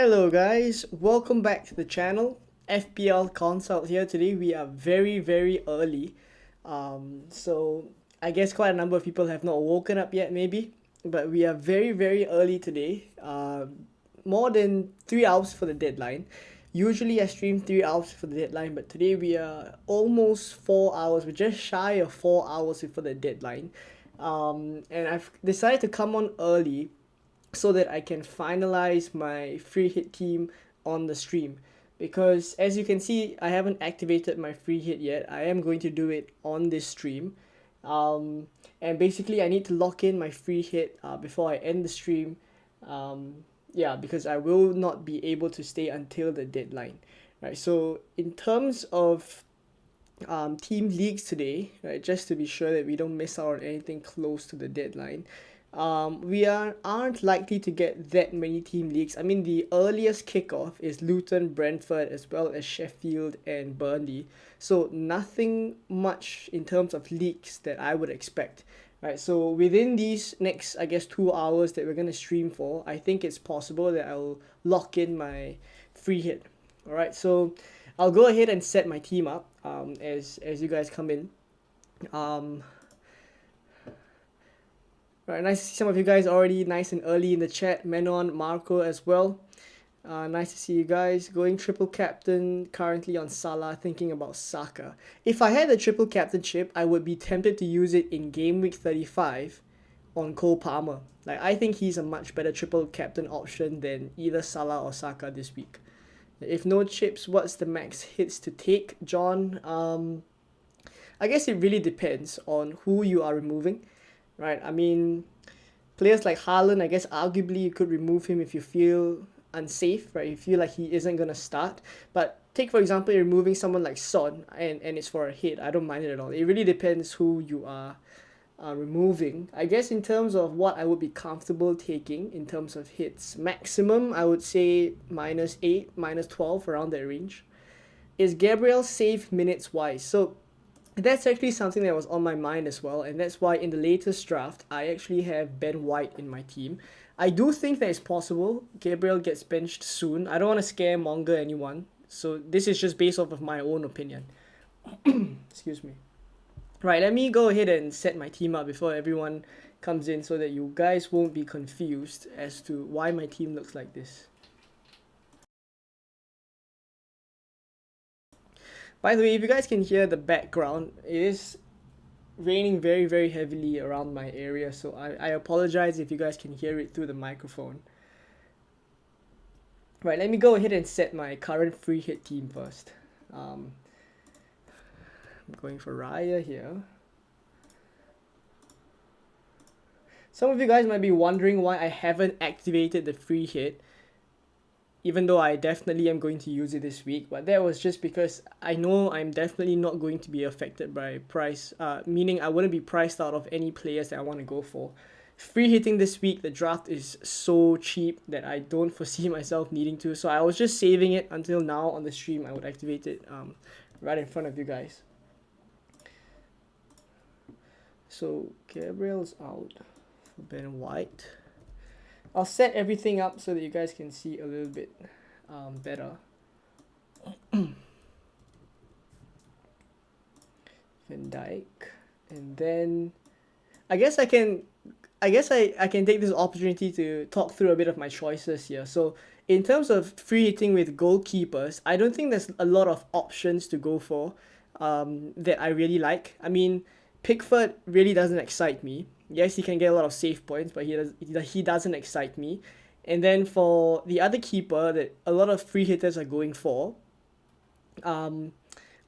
Hello guys, welcome back to the channel. FPL Consult here. Today we are very early. So I guess quite a number of people have not woken up yet maybe, but we are very early today. More than 3 hours for the deadline. Usually I stream 3 hours for the deadline, but today we are almost 4 hours. We're just shy of 4 hours before the deadline. And I've decided to come on early so that I can finalize my free hit team on the stream, because as you can see I haven't activated my free hit yet. I am going to do it on this stream, and basically I need to lock in my free hit before I end the stream. Yeah, because I will not be able to stay until the deadline, right? So in terms of team leagues today, right, just to be sure that we don't miss out on anything close to the deadline, we aren't likely to get that many team leagues. I mean, the earliest kickoff is Luton, Brentford, as well as Sheffield and Burnley. So nothing much in terms of leagues that I would expect. Right, so within these next, I guess, 2 hours that we're gonna stream for, I think it's possible that I'll lock in my free hit. All right, so I'll go ahead and set my team up as you guys come in. Right, nice to see some of you guys already nice and early in the chat. Menon, Marco as well. Nice to see you guys. Going triple captain, currently on Salah, thinking about Saka. If I had a triple captainship, I would be tempted to use it in Gameweek 35 on Cole Palmer. Like, I think he's a much better triple captain option than either Salah or Saka this week. If no chips, what's the max hits to take, John? I guess it really depends on who you are removing, right? I mean, players like Haaland, I guess arguably you could remove him if you feel unsafe, right? You feel like he isn't going to start. But take, for example, you're removing someone like Son and it's for a hit. I don't mind it at all. It really depends who you are removing. I guess in terms of what I would be comfortable taking in terms of hits, maximum, I would say -8, -12, around that range. Is Gabriel safe minutes wise? So that's actually something that was on my mind as well, and that's why in the latest draft I actually have Ben White in my team. I do think that it's possible Gabriel gets benched soon. I don't want to scaremonger anyone, so this is just based off of my own opinion. Excuse me. Right, let me go ahead and set my team up before everyone comes in so that you guys won't be confused as to why my team looks like this. By the way, if you guys can hear the background, it is raining very heavily around my area, so I apologize if you guys can hear it through the microphone. Right, let me go ahead and set my current free hit team first. I'm going for Raya here. Some of you guys might be wondering why I haven't activated the free hit, even though I definitely am going to use it this week. But that was just because I know I'm definitely not going to be affected by price, meaning I wouldn't be priced out of any players that I want to go for. Free hitting this week, the draft is so cheap that I don't foresee myself needing to, so I was just saving it until now on the stream. I would activate it right in front of you guys. So Gabriel's out for Ben White. I'll set everything up so that you guys can see a little bit better. Van Dijk, and then I guess I can take this opportunity to talk through a bit of my choices here. So in terms of free hitting with goalkeepers, I don't think there's a lot of options to go for that I really like. I mean, Pickford really doesn't excite me. Yes, he can get a lot of save points, but he doesn't excite me. And then for the other keeper that a lot of free hitters are going for, a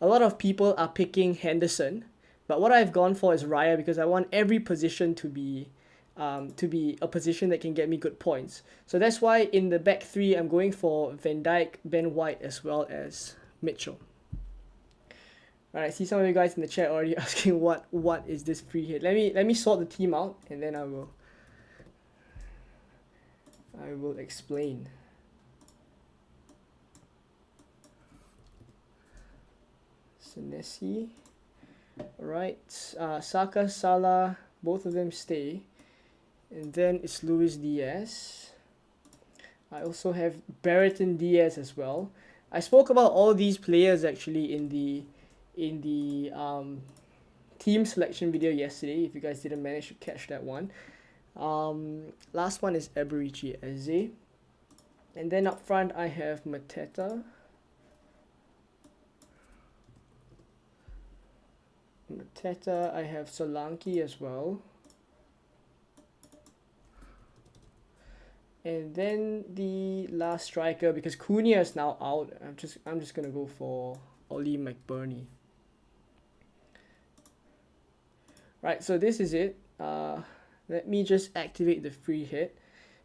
lot of people are picking Henderson, but what I've gone for is Raya because I want every position to be a position that can get me good points. So that's why in the back three I'm going for Van Dijk, Ben White, as well as Mitchell. Alright, I see some of you guys in the chat already asking what is this free hit. Let me sort the team out and then I will explain. Senesi. Alright, Saka, Salah, both of them stay. And then it's Luis Diaz. I also have Brereton Diaz as well. I spoke about all these players actually in the team selection video yesterday. If you guys didn't manage to catch that one, last one is Eberici Eze, and then up front I have Mateta. I have Solanke as well. And then the last striker, because Cunha is now out, I'm just gonna go for Ollie McBurney. Right, so this is it. Let me just activate the free hit.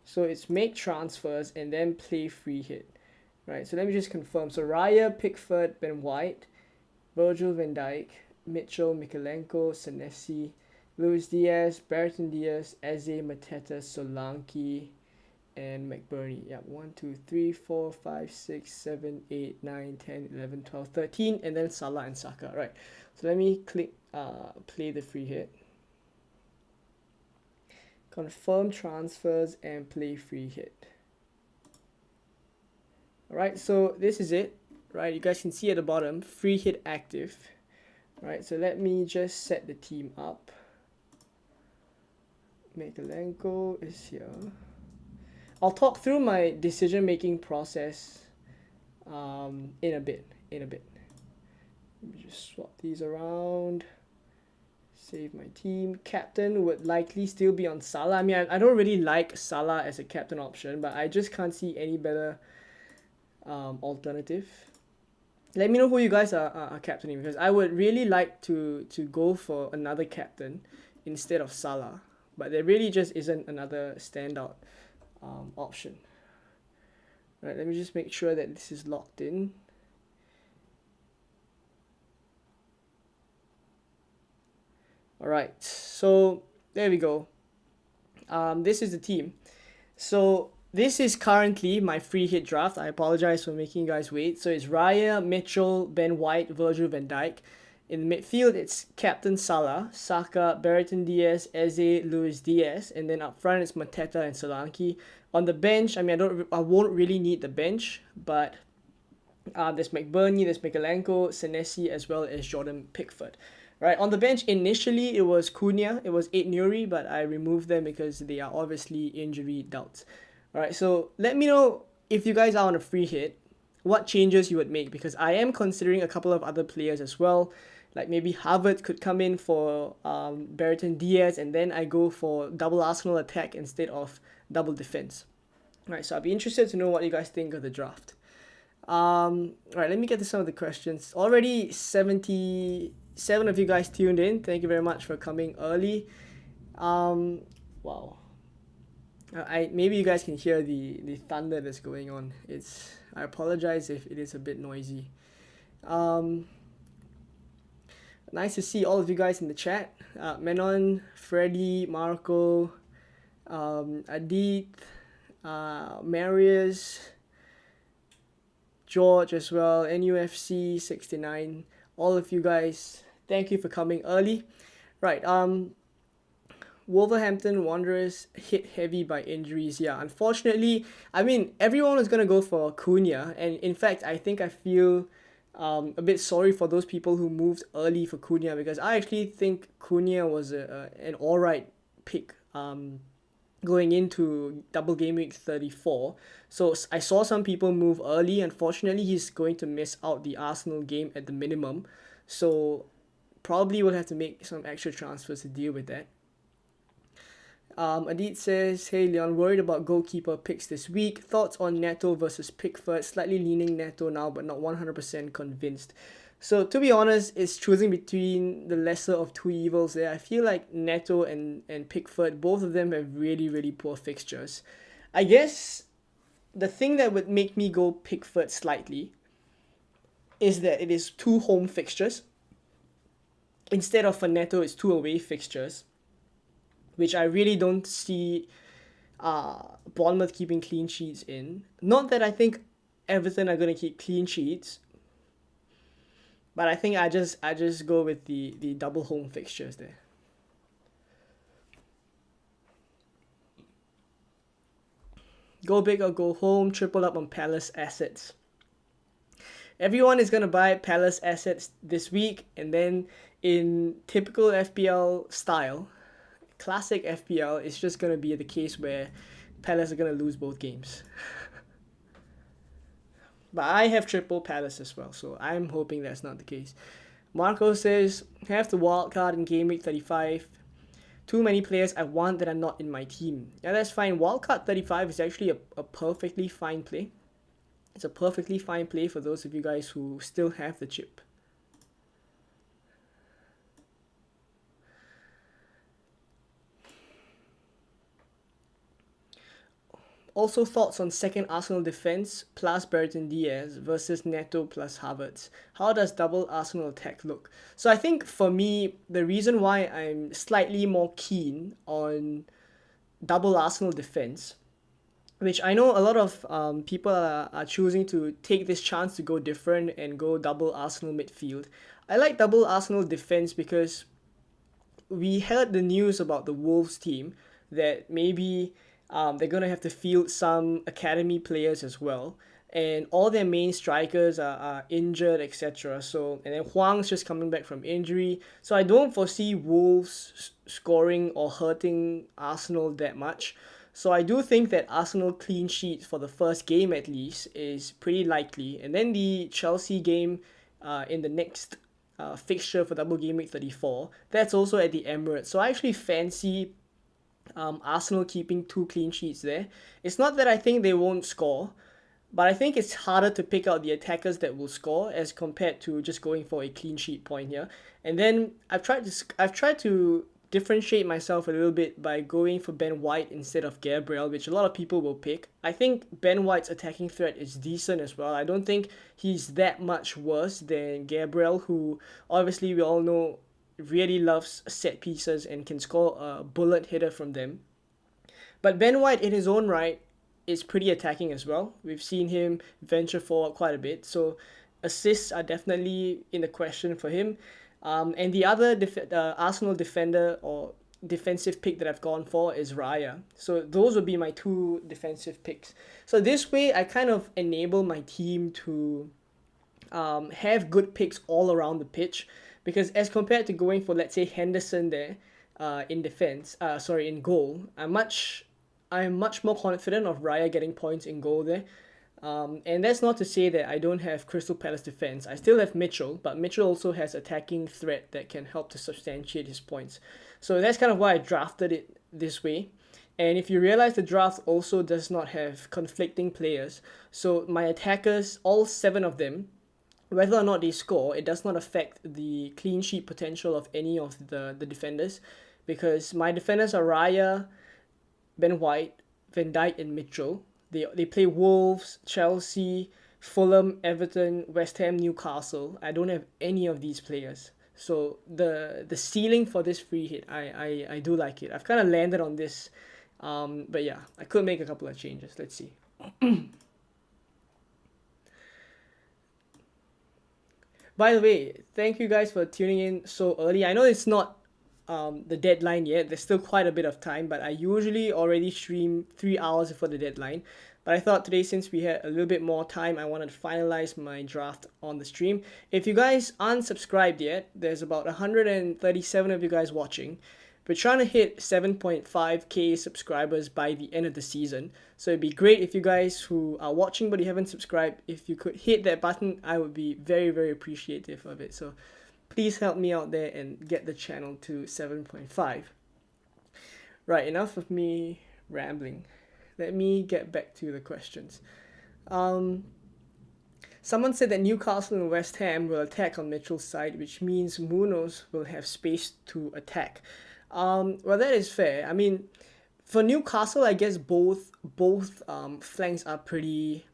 So it's make transfers and then play free hit. Right, so let me just confirm. So Raya, Pickford, Ben White, Virgil van Dijk, Mitchell, Mikalenko, Senesi, Luis Diaz, Brereton Diaz, Eze, Mateta, Solanke, and McBurney. Yeah, 1, 2, 3, 4, 5, 6, 7, 8, 9, 10, 11, 12, 13, and then Salah and Saka. Right, so let me click play the free hit, confirm transfers, and play free hit. Alright, so this is it. Right, you guys can see at the bottom, free hit active. Right, so let me just set the team up. Mikalenko is here. I'll talk through my decision-making process in a bit. Let me just swap these around. Save my team. Captain would likely still be on Salah. I mean, I don't really like Salah as a captain option, but I just can't see any better alternative. Let me know who you guys are captaining, because I would really like to go for another captain instead of Salah, but there really just isn't another standout option. Right, let me just make sure that this is locked in. Alright, so there we go. This is the team. So this is currently my free hit draft. I apologize for making you guys wait. So it's Raya, Mitchell, Ben White, Virgil van Dijk. In the midfield, it's Captain Salah, Saka, Brereton Diaz, Eze, Luis Diaz, and then up front it's Mateta and Solanke. On the bench, I mean, I won't really need the bench, but there's McBurney, there's Mikalenko, Senesi, as well as Jordan Pickford. Right, on the bench initially it was Cunha, it was Ait Nuri, but I removed them because they are obviously injury doubts. Alright, so let me know if you guys are on a free hit, what changes you would make, because I am considering a couple of other players as well. Like maybe Harvard could come in for Brereton Diaz, and then I go for double Arsenal attack instead of double defense. Alright, so I'll be interested to know what you guys think of the draft. Alright, let me get to some of the questions. Already 77 of you guys tuned in. Thank you very much for coming early. Wow. Maybe you guys can hear the thunder that's going on. I apologize if it is a bit noisy. Nice to see all of you guys in the chat. Menon, Freddy, Marco, Adit, Marius, George as well, NUFC 69, all of you guys, thank you for coming early. Right, Wolverhampton Wanderers hit heavy by injuries. Yeah, unfortunately, I mean, everyone was gonna go for Cunha, and in fact, I feel a bit sorry for those people who moved early for Cunha, because I actually think Cunha was an alright pick going into double game week 34. So I saw some people move early. Unfortunately, he's going to miss out the Arsenal game at the minimum, so probably will have to make some extra transfers to deal with that. Adit says, hey Leon, worried about goalkeeper picks this week. Thoughts on Neto versus Pickford? Slightly leaning Neto now, but not 100% convinced. So to be honest, it's choosing between the lesser of two evils there. I feel like Neto and Pickford, both of them have really, really poor fixtures. I guess the thing that would make me go Pickford slightly is that it is 2 home fixtures. Instead of for Neto, it's 2 away fixtures, which I really don't see Bournemouth keeping clean sheets in. Not that I think Everton are going to keep clean sheets, but I think I just go with the double home fixtures there. Go big or go home, triple up on Palace assets. Everyone is going to buy Palace assets this week, and then in typical FPL style, classic FPL, it's just going to be the case where Palace are going to lose both games. But I have triple Palace as well, so I'm hoping that's not the case. Marco says, have the wild card in Gameweek 35. Too many players I want that are not in my team. Yeah, that's fine. Wildcard 35 is actually a perfectly fine play. It's a perfectly fine play for those of you guys who still have the chip. Also, thoughts on second Arsenal defense plus Brereton Diaz versus Neto plus Havertz. How does double Arsenal attack look? So I think for me, the reason why I'm slightly more keen on double Arsenal defense, which I know a lot of people are choosing to take this chance to go different and go double Arsenal midfield. I like double Arsenal defense because we heard the news about the Wolves team that maybe they're going to have to field some academy players as well. And all their main strikers are injured, etc. So, and then Huang's just coming back from injury. So I don't foresee Wolves scoring or hurting Arsenal that much. So I do think that Arsenal clean sheet for the first game at least is pretty likely. And then the Chelsea game in the next fixture for double game week 34, that's also at the Emirates. So I actually fancy Arsenal keeping 2 clean sheets there. It's not that I think they won't score, but I think it's harder to pick out the attackers that will score as compared to just going for a clean sheet point here. And then I've tried to differentiate myself a little bit by going for Ben White instead of Gabriel, which a lot of people will pick. I think Ben White's attacking threat is decent as well. I don't think he's that much worse than Gabriel, who obviously we all know really loves set pieces and can score a bullet hitter from them. But Ben White in his own right is pretty attacking as well. We've seen him venture forward quite a bit. So assists are definitely in the question for him. And the other Arsenal defender or defensive pick that I've gone for is Raya. So those would be my 2 defensive picks. So this way I kind of enable my team to have good picks all around the pitch. Because as compared to going for, let's say, Henderson there in goal, I'm much more confident of Raya getting points in goal there. And that's not to say that I don't have Crystal Palace defense. I still have Mitchell, but Mitchell also has attacking threat that can help to substantiate his points. So that's kind of why I drafted it this way. And if you realize, the draft also does not have conflicting players. So my attackers, all 7 of them, whether or not they score, it does not affect the clean sheet potential of any of the defenders, because my defenders are Raya, Ben White, Van Dijk and Mitchell. They play Wolves, Chelsea, Fulham, Everton, West Ham, Newcastle. I don't have any of these players. So the ceiling for this free hit, I do like it. I've kind of landed on this. But yeah, I could make a couple of changes. Let's see. By the way, thank you guys for tuning in so early. I know it's not the deadline yet. There's still quite a bit of time, but I usually already stream 3 hours before the deadline. But I thought today, since we had a little bit more time, I wanted to finalize my draft on the stream. If you guys aren't subscribed yet, there's about 137 of you guys watching. We're trying to hit 7.5k subscribers by the end of the season. So it'd be great if you guys who are watching but you haven't subscribed, if you could hit that button, I would be very, very appreciative of it. So please help me out there and get the channel to 7.5. Right, enough of me rambling. Let me get back to the questions. Someone said that Newcastle and West Ham will attack on Mitchell's side, which means Munoz will have space to attack. Well, that is fair. I mean, for Newcastle, I guess both flanks are pretty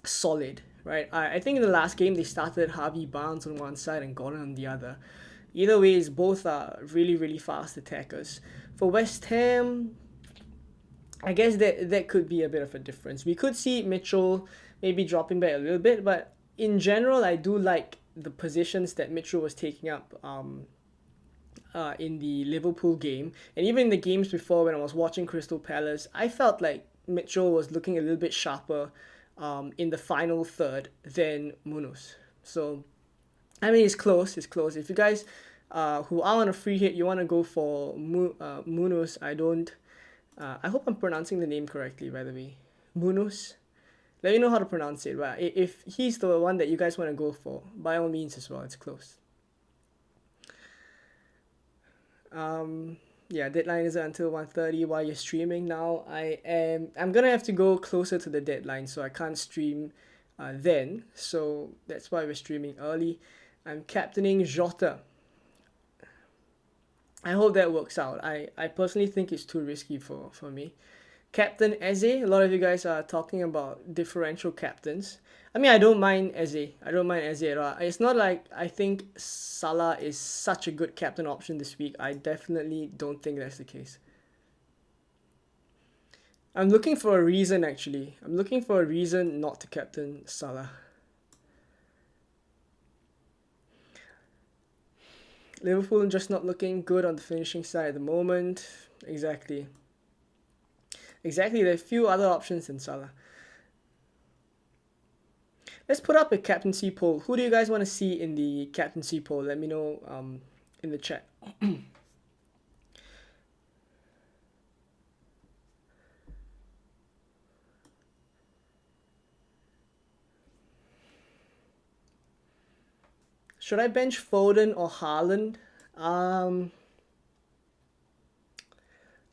solid, right? I think in the last game they started Harvey Barnes on one side and Gordon on the other. Either way, both are really, really fast attackers. For West Ham, I guess that could be a bit of a difference. We could see Mitchell maybe dropping back a little bit, but in general, I do like the positions that Mitchell was taking up in the Liverpool game, and even in the games before when I was watching Crystal Palace, I felt like Mitchell was looking a little bit sharper in the final third than Munoz. So, I mean, it's close. It's close. If you guys who are on a free hit, you want to go for Munoz, I don't. I hope I'm pronouncing the name correctly, by the way. Munoz. Let me know how to pronounce it. But if he's the one that you guys want to go for, by all means as well, it's close. Yeah, deadline is until 1:30 while you're streaming now. I'm gonna have to go closer to the deadline, so I can't stream then. So that's why we're streaming early. I'm captaining Jota. I hope that works out. I personally think it's too risky for me. Captain Eze, a lot of you guys are talking about differential captains. I mean, I don't mind Eze. I don't mind Eze at all. It's not like I think Salah is such a good captain option this week. I definitely don't think that's the case. I'm looking for a reason, actually. I'm looking for a reason not to captain Salah. Liverpool just not looking good on the finishing side at the moment. Exactly. Exactly, there are a few other options than Salah. Let's put up a captaincy poll. Who do you guys want to see in the captaincy poll? Let me know in the chat. Should I bench Foden or Haaland?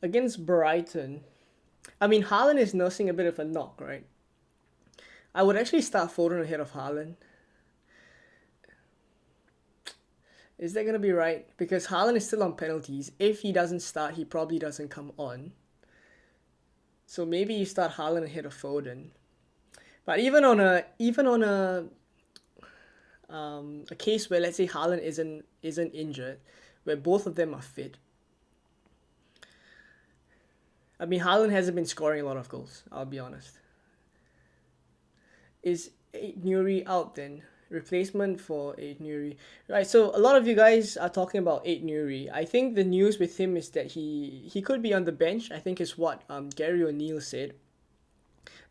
Against Brighton. I mean, Haaland is nursing a bit of a knock, right? I would actually start Foden ahead of Haaland. Is that going to be right? Because Haaland is still on penalties. If he doesn't start, he probably doesn't come on. So maybe you start Haaland ahead of Foden. But even on a case where, let's say, Haaland isn't injured, where both of them are fit. I mean, Haaland hasn't been scoring a lot of goals, I'll be honest. Is Nuri out then? Replacement for Nuri. Right, so a lot of you guys are talking about Nuri. I think the news with him is that he could be on the bench, I think is what Gary O'Neill said.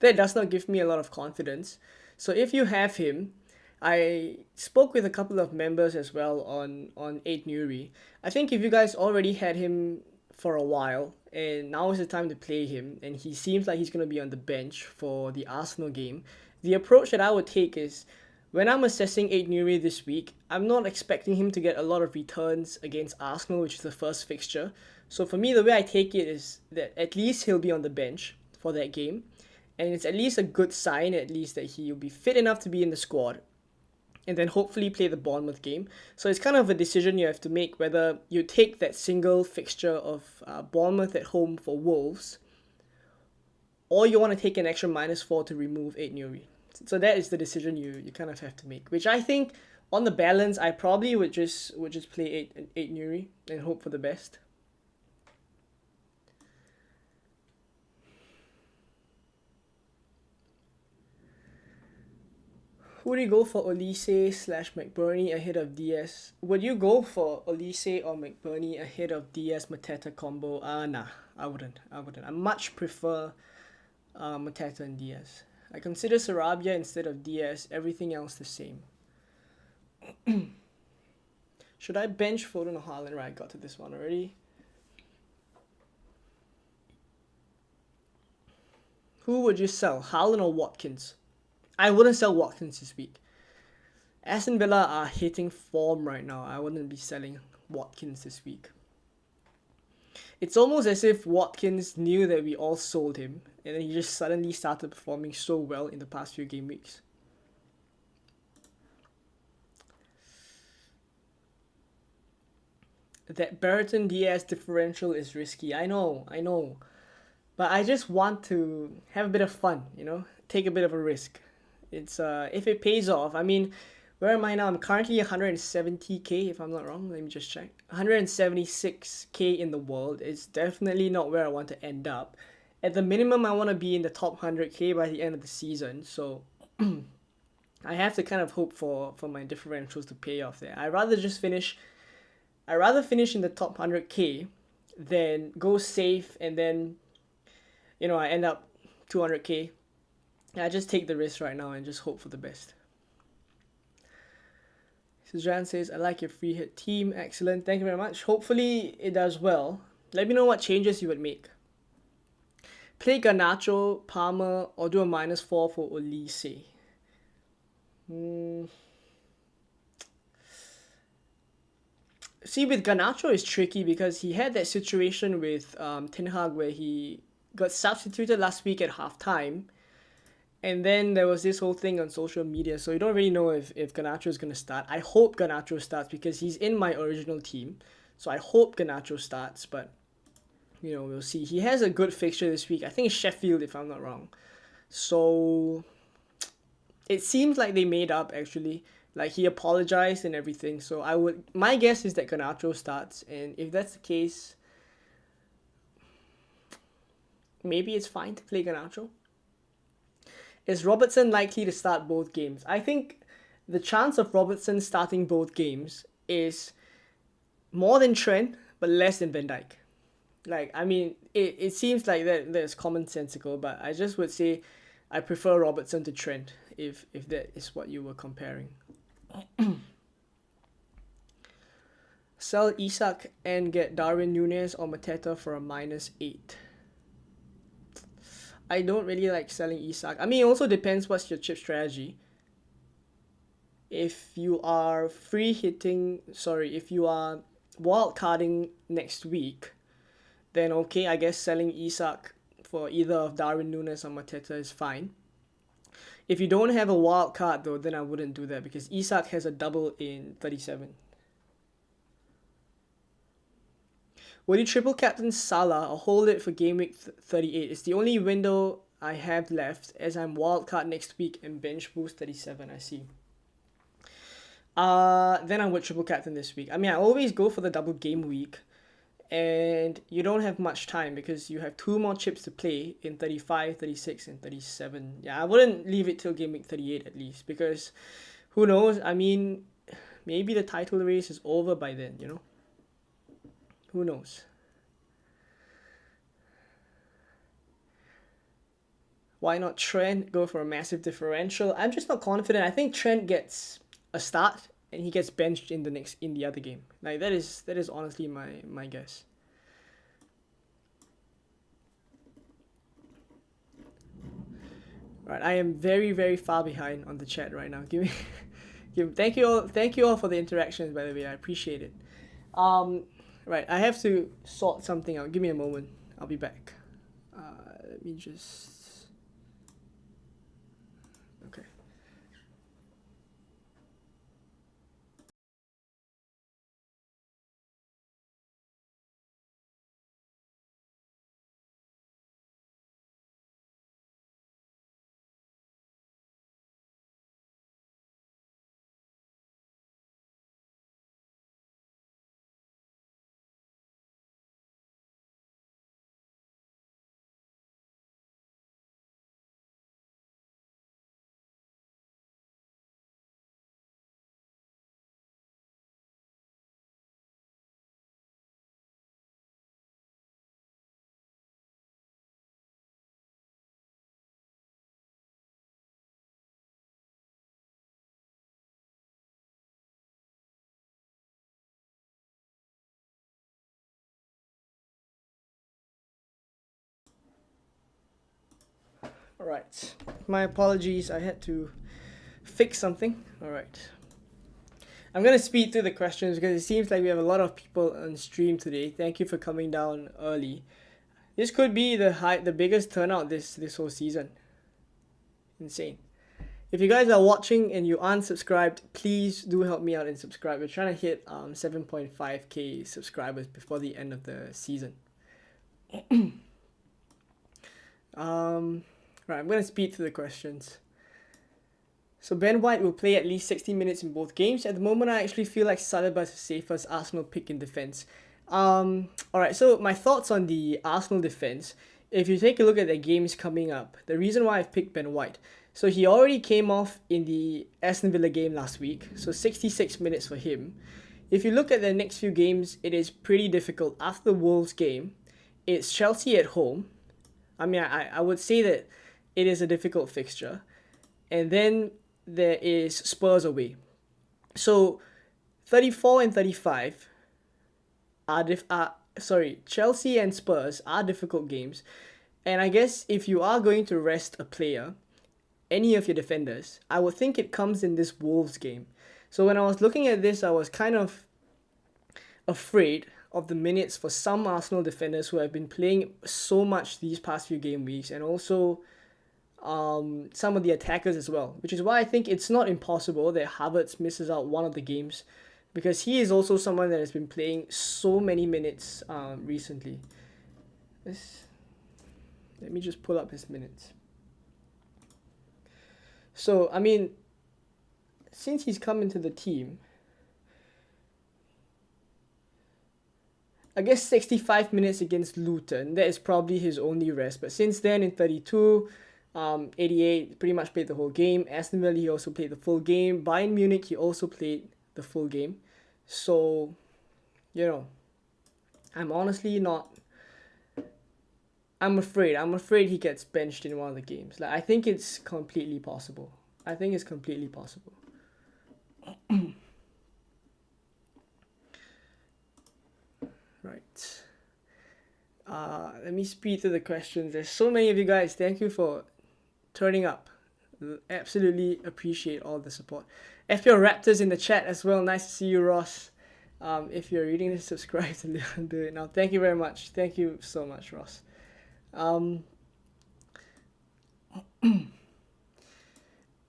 That does not give me a lot of confidence. So if you have him, I spoke with a couple of members as well on Nuri. I think if you guys already had him for a while, and now is the time to play him, and he seems like he's going to be on the bench for the Arsenal game, the approach that I would take is, when I'm assessing Nuri this week, I'm not expecting him to get a lot of returns against Arsenal, which is the first fixture. So for me, the way I take it is that at least he'll be on the bench for that game, and it's at least a good sign, at least, that he'll be fit enough to be in the squad, and then hopefully play the Bournemouth game. So it's kind of a decision you have to make, whether you take that single fixture of Bournemouth at home for Wolves, or you want to take an extra -4 to remove Nuri. So that is the decision you kind of have to make, which I think, on the balance, I probably would just play 8 Nuri and hope for the best. Would you go for Olise/McBurney ahead of Diaz? Would you go for Olise or McBurney ahead of Diaz-Mateta combo? Nah, I wouldn't. I much prefer Mateta and Diaz. I consider Sarabia instead of Diaz. Everything else the same. Should I bench Foden or Haaland? Right, I got to this one already. Who would you sell, Haaland or Watkins? I wouldn't sell Watkins this week. Aston Villa are hitting form right now. I wouldn't be selling Watkins this week. It's almost as if Watkins knew that we all sold him, and then he just suddenly started performing so well in the past few game weeks. That Brereton Diaz differential is risky. I know. But I just want to have a bit of fun, take a bit of a risk. It's if it pays off. I mean, where am I now? I'm currently 170k, if I'm not wrong. Let me just check. 176k in the world. It's definitely not where I want to end up. At the minimum, I want to be in the top 100k by the end of the season. So I have to kind of hope for my differentials to pay off there. I'd rather finish in the top 100k than go safe and then I end up 200k. I just take the risk right now and just hope for the best. Suzanne says, I like your free hit team. Excellent. Thank you very much. Hopefully it does well. Let me know what changes you would make. Play Garnacho, Palmer, or do a -4 for Olise. See, with Garnacho it's tricky because he had that situation with Ten Hag where he got substituted last week at halftime. And then there was this whole thing on social media, so you don't really know if Garnacho is going to start. I hope Garnacho starts because he's in my original team. So I hope Garnacho starts, but, you know, we'll see. He has a good fixture this week. I think it's Sheffield, if I'm not wrong. So it seems like they made up, actually. Like, he apologized and everything. So my guess is that Garnacho starts. And if that's the case, maybe it's fine to play Garnacho. Is Robertson likely to start both games? I think the chance of Robertson starting both games is more than Trent, but less than Van Dijk. Like, I mean, it seems like that's commonsensical, but I just would say I prefer Robertson to Trent if that is what you were comparing. Sell Isak and get Darwin Núñez or Mateta for a -8. I don't really like selling Isak. I mean, it also depends what's your chip strategy. If you are if you are wild carding next week, then okay, I guess selling Isak for either of Darwin Núñez or Mateta is fine. If you don't have a wild card though, then I wouldn't do that because Isak has a double in 37. Would you triple captain Salah or hold it for Gameweek 38? It's the only window I have left as I'm wildcard next week and bench boost 37, I see. Then I would triple captain this week. I mean, I always go for the double game week and you don't have much time because you have 2 more chips to play in 35, 36, and 37. Yeah, I wouldn't leave it till Gameweek 38 at least because who knows? I mean, maybe the title race is over by then, you know? Who knows? Why not Trent? Go for a massive differential. I'm just not confident. I think Trent gets a start and he gets benched in the other game. Like that is honestly my guess. Right, I am very, very far behind on the chat right now. Thank you all for the interactions, by the way. I appreciate it. Right, I have to sort something out. Give me a moment. I'll be back. Let me just... Okay. Alright, my apologies, I had to fix something. Alright. I'm going to speed through the questions because it seems like we have a lot of people on stream today. Thank you for coming down early. This could be the biggest turnout this whole season. Insane. If you guys are watching and you aren't subscribed, please do help me out and subscribe. We're trying to hit 7.5k subscribers before the end of the season. Right, I'm going to speed through the questions. So Ben White will play at least 60 minutes in both games. At the moment, I actually feel like Saliba is the safest Arsenal pick in defense. Alright, so my thoughts on the Arsenal defense. If you take a look at their games coming up, the reason why I've picked Ben White. So he already came off in the Aston Villa game last week. So 66 minutes for him. If you look at their next few games, it is pretty difficult. After the Wolves game, it's Chelsea at home, I mean, I would say that it is a difficult fixture. And then there is Spurs away. So 34 and 35 Chelsea and Spurs are difficult games. And I guess if you are going to rest a player, any of your defenders, I would think it comes in this Wolves game. So when I was looking at this, I was kind of afraid of the minutes for some Arsenal defenders who have been playing so much these past few game weeks, and also some of the attackers as well, which is why I think it's not impossible that Havertz misses out one of the games, because he is also someone that has been playing so many minutes recently. Let me just pull up his minutes. So, I mean, since he's come into the team, I guess 65 minutes against Luton, that is probably his only rest. But since then, in 32, 88, pretty much played the whole game. Aston Villa, he also played the full game. Bayern Munich, he also played the full game. So, I'm honestly not... I'm afraid he gets benched in one of the games. Like, I think it's completely possible. Right. Let me speed through the questions. There's so many of you guys. Thank you for turning up. Absolutely appreciate all the support. FPL Raptors in the chat as well. Nice to see you, Ross. If you're reading this, subscribe to do it now. Thank you very much. Thank you so much, Ross.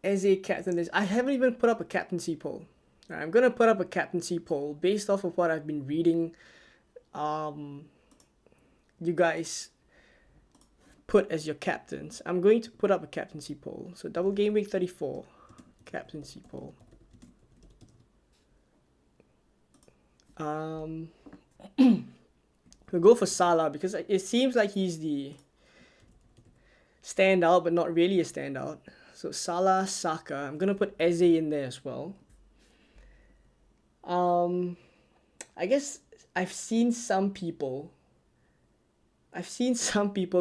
As a captain, I haven't even put up a captaincy poll. Right, I'm gonna put up a captaincy poll based off of what I've been reading. You guys put as your captains. I'm going to put up a captaincy poll. So double game week 34 captaincy poll. We'll go for Salah because it seems like he's the standout, but not really a standout. So Salah, Saka. I'm gonna put Eze in there as well. I guess I've seen some people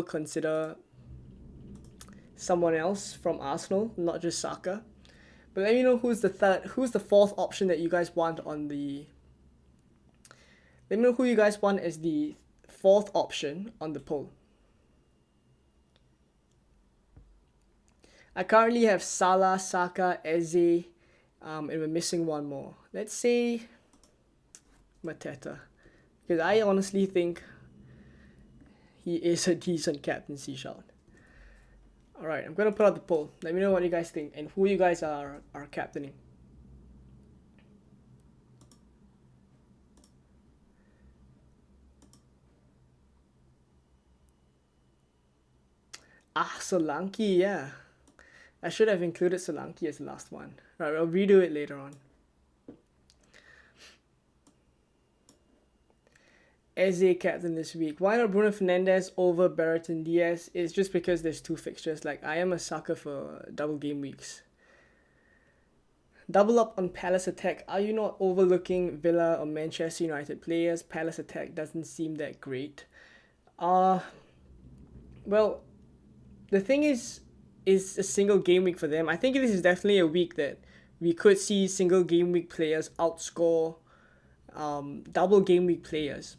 consider someone else from Arsenal, not just Saka. But let me know who's the fourth option that you guys want on the... Let me know who you guys want as the fourth option on the poll. I currently have Salah, Saka, Eze, and we're missing one more. Let's say Mateta, because I honestly think he is a decent captaincy shot. Alright, I'm gonna put out the poll. Let me know what you guys think and who you guys are captaining. Solanke, yeah. I should have included Solanke as the last one. Right, I'll redo it later on. Eze captain this week. Why not Bruno Fernandes over Brereton Diaz? It's just because there's two fixtures. Like, I am a sucker for double game weeks. Double up on Palace attack. Are you not overlooking Villa or Manchester United players? Palace attack doesn't seem that great. Well, the thing is a single game week for them. I think this is definitely a week that we could see single game week players outscore double game week players,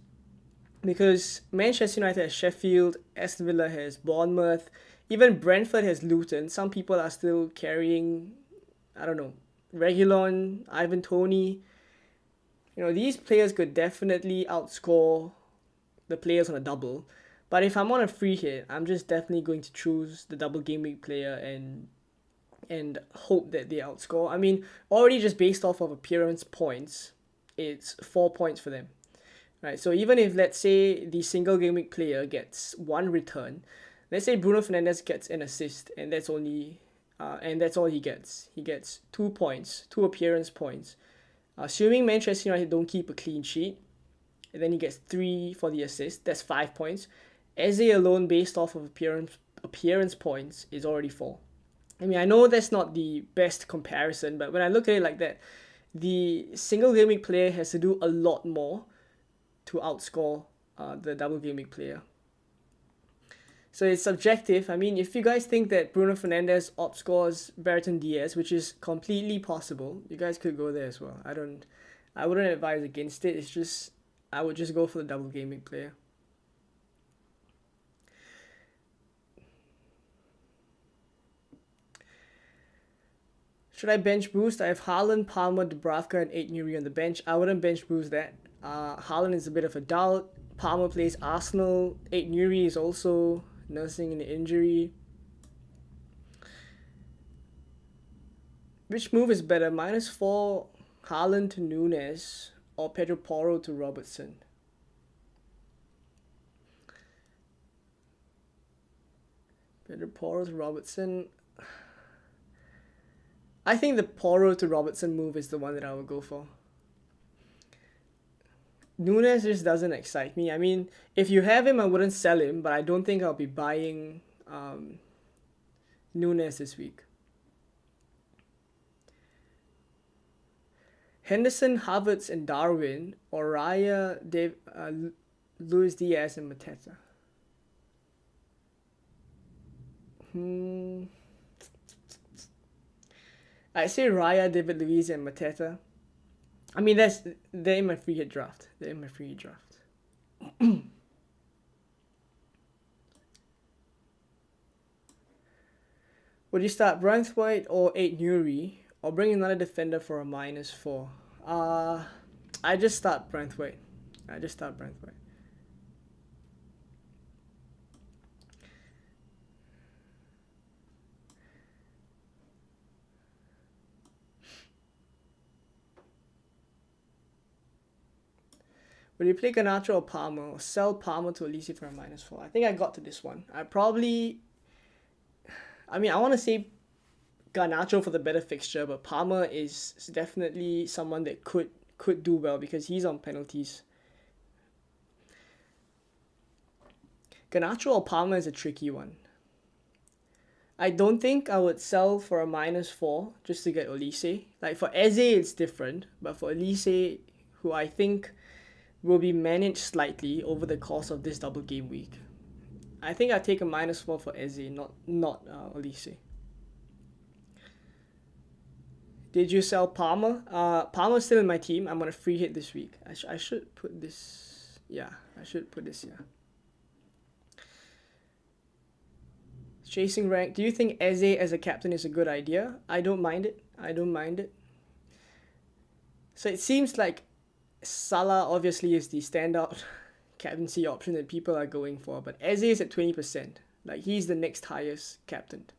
because Manchester United has Sheffield, Aston Villa has Bournemouth, even Brentford has Luton. Some people are still carrying, I don't know, Reguilon, Ivan Toney. These players could definitely outscore the players on a double. But if I'm on a free hit, I'm just definitely going to choose the double game week player and hope that they outscore. I mean, already just based off of appearance points, it's 4 points for them. Right? So even if, let's say, the single game week player gets one return, let's say Bruno Fernandes gets an assist, and that's all he gets. He gets 2 points, 2 appearance points. Assuming Manchester United don't keep a clean sheet, and then he gets 3 for the assist, that's 5 points. Eze alone, based off of appearance points, is already 4. I mean, I know that's not the best comparison, but when I look at it like that, the single game week player has to do a lot more to outscore the double game week player. So it's subjective. I mean, if you guys think that Bruno Fernandes outscores Bertrand Diaz, which is completely possible, you guys could go there as well. I wouldn't advise against it. It's just, I would just go for the double gaming player. Should I bench boost? I have Haaland, Palmer, Dubravka, and 8 Nuri on the bench. I wouldn't bench boost that. Haaland is a bit of a doubt. Palmer plays Arsenal. 8 Nuri is also nursing an injury. Which move is better? -4 Haaland to Nunes or Pedro Porro to Robertson? Pedro Porro to Robertson. I think the Porro to Robertson move is the one that I would go for. Nunes just doesn't excite me. I mean, if you have him, I wouldn't sell him, but I don't think I'll be buying Nunes this week. Henderson, Havertz, and Darwin, or Raya, Luis Diaz, and Mateta. I say Raya, David Luiz, and Mateta. I mean, they're in my free hit draft. Would you start Braithwaite or 8 Nuri, or bring another defender for a -4? I just start Braithwaite. Would you play Garnacho or Palmer, or sell Palmer to Elise for a -4? I think I got to this one. I want to say Garnacho for the better fixture, but Palmer is definitely someone that could do well because he's on penalties. Garnacho or Palmer is a tricky one. I don't think I would sell for a -4 just to get Olise. Like for Eze, it's different, but for Olise, who I think will be managed slightly over the course of this double game week, I think I take a -4 for Eze, not Olise. Did you sell Palmer? Palmer's still in my team. I'm gonna free hit this week. I should put this. Yeah, I should put this here. Chasing rank. Do you think Eze as a captain is a good idea? I don't mind it. So it seems like Salah obviously is the standout captaincy option that people are going for, but Eze is at 20%. Like, he's the next highest captain.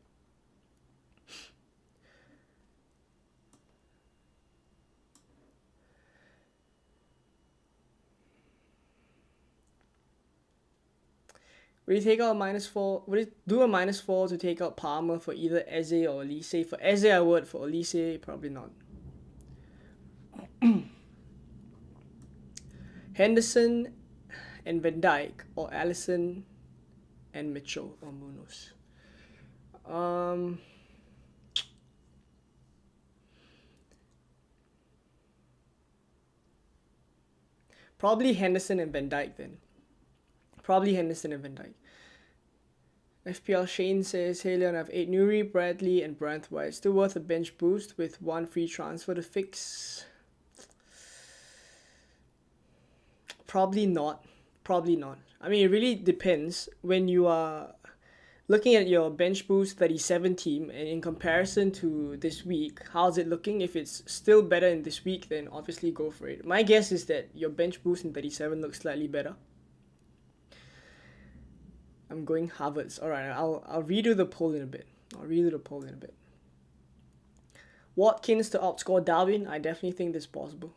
Would you take out a -4? Would you do a -4 to take out Palmer for either Eze or Olise? For Eze, I would. For Olise, probably not. Henderson and Van Dijk, or Allison and Mitchell or Munoz. Probably Henderson and Van Dijk then. FPL Shane says, hey Leon, I have 8 Nuri, Bradley, and Braithwaite. Still worth a bench boost with 1 free transfer to fix? Probably not. I mean, it really depends when you are looking at your bench boost 37 team, and in comparison to this week, how's it looking? If it's still better in this week, then obviously go for it. My guess is that your bench boost in 37 looks slightly better. I'm going Havertz. Alright, I'll redo the poll in a bit. Watkins to outscore Darwin. I definitely think that's possible.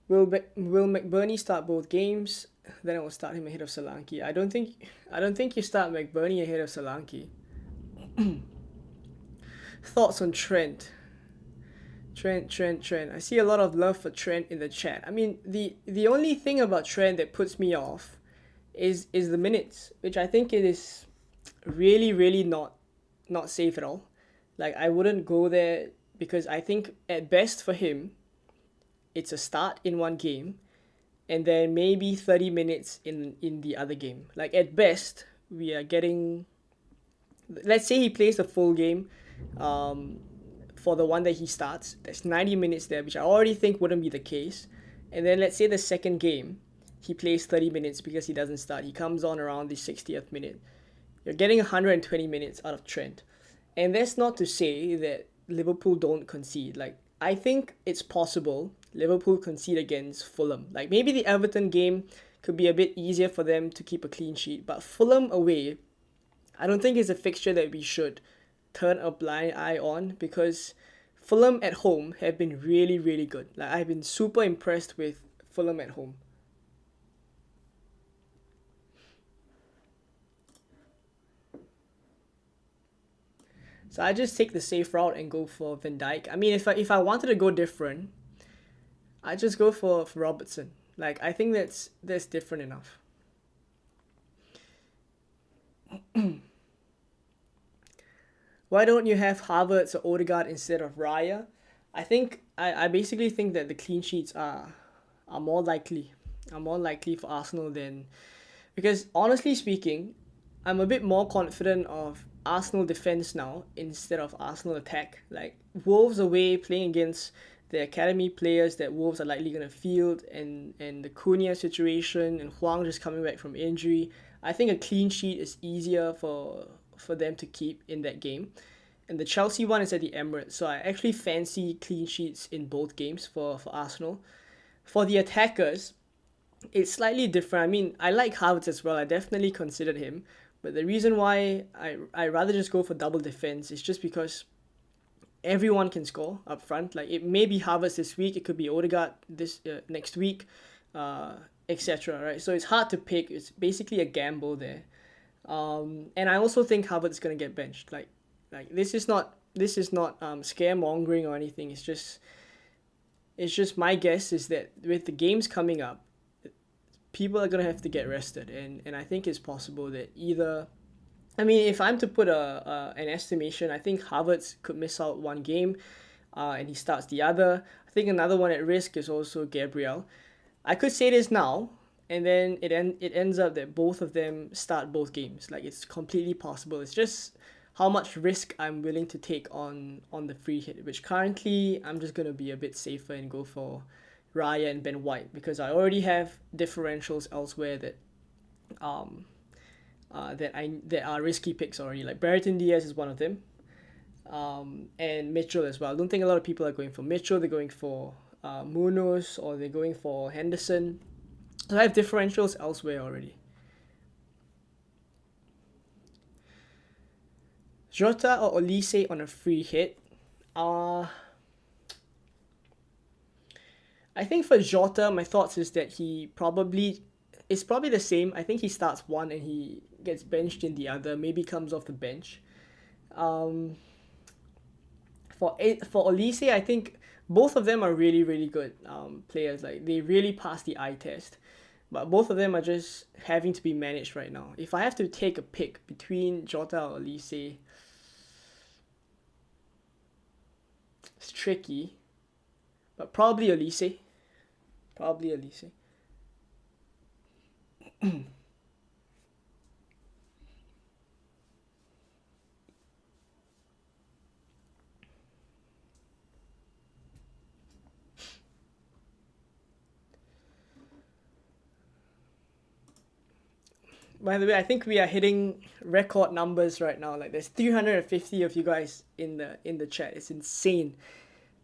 Will McBurney start both games? Then I will start him ahead of Solanke. I don't think you start McBurney ahead of Solanke. Thoughts on Trent? Trent. I see a lot of love for Trent in the chat. I mean, the only thing about Trent that puts me off is the minutes, which I think it is really, really not safe at all. Like I wouldn't go there because I think at best for him, it's a start in one game and then maybe 30 minutes in the other game. Like at best, we are getting, let's say he plays the full game um, for the one that he starts. There's 90 minutes there, which I already think wouldn't be the case. And then let's say the second game, he plays 30 minutes because he doesn't start. He comes on around the 60th minute. You're getting 120 minutes out of Trent. And that's not to say that Liverpool don't concede. Like, I think it's possible Liverpool concede against Fulham. Like, maybe the Everton game could be a bit easier for them to keep a clean sheet. But Fulham away, I don't think it's a fixture that we should turn a blind eye on because Fulham at home have been really, really good. Like, I've been super impressed with Fulham at home. So I just take the safe route and go for Van Dijk. I mean, if I wanted to go different, I just go for Robertson. Like I think that's different enough. Why don't you have Havertz or Odegaard instead of Raya? I basically think that the clean sheets are more likely are more likely for Arsenal than because honestly speaking, I'm a bit more confident of Arsenal defense now instead of Arsenal attack. Like Wolves away playing against the academy players that Wolves are likely gonna field and the Cunha situation and Huang just coming back from injury. I think a clean sheet is easier for them to keep in that game. And the Chelsea one is at the Emirates, so I actually fancy clean sheets in both games for Arsenal. For the attackers, it's slightly different. I mean, I like Havertz as well. I definitely considered him. But the reason why I rather just go for double defense is just because everyone can score up front. Like it may be Havertz this week, it could be Odegaard this next week, etc. Right? So it's hard to pick. It's basically a gamble there. And I also think Havertz is gonna get benched. Like this is not scaremongering or anything. It's just my guess is that with the games coming up, people are gonna have to get rested, and I think it's possible that either. I mean, if I'm to put an estimation, I think Havertz could miss out one game, and he starts the other. I think another one at risk is also Gabriel. I could say this now, and then it ends up that both of them start both games. Like it's completely possible. It's just how much risk I'm willing to take on the free hit, which currently I'm just gonna be a bit safer and go for Raya and Ben White because I already have differentials elsewhere um that are risky picks already. Like Brereton Diaz is one of them, and Mitchell as well. I don't think a lot of people are going for Mitchell. They're going for Munoz or they're going for Henderson. So I have differentials elsewhere already. Jota or Olise on a free hit. I think for Jota, my thoughts is that it's probably the same. I think he starts one and he gets benched in the other. Maybe comes off the bench. Um, for Olise, I think both of them are really really good players. Like they really pass the eye test, but both of them are just having to be managed right now. If I have to take a pick between Jota or Olise, it's tricky, but probably Olise. Probably Elise. By the way, I think we are hitting record numbers right now. Like there's 350 of you guys in the chat. It's insane.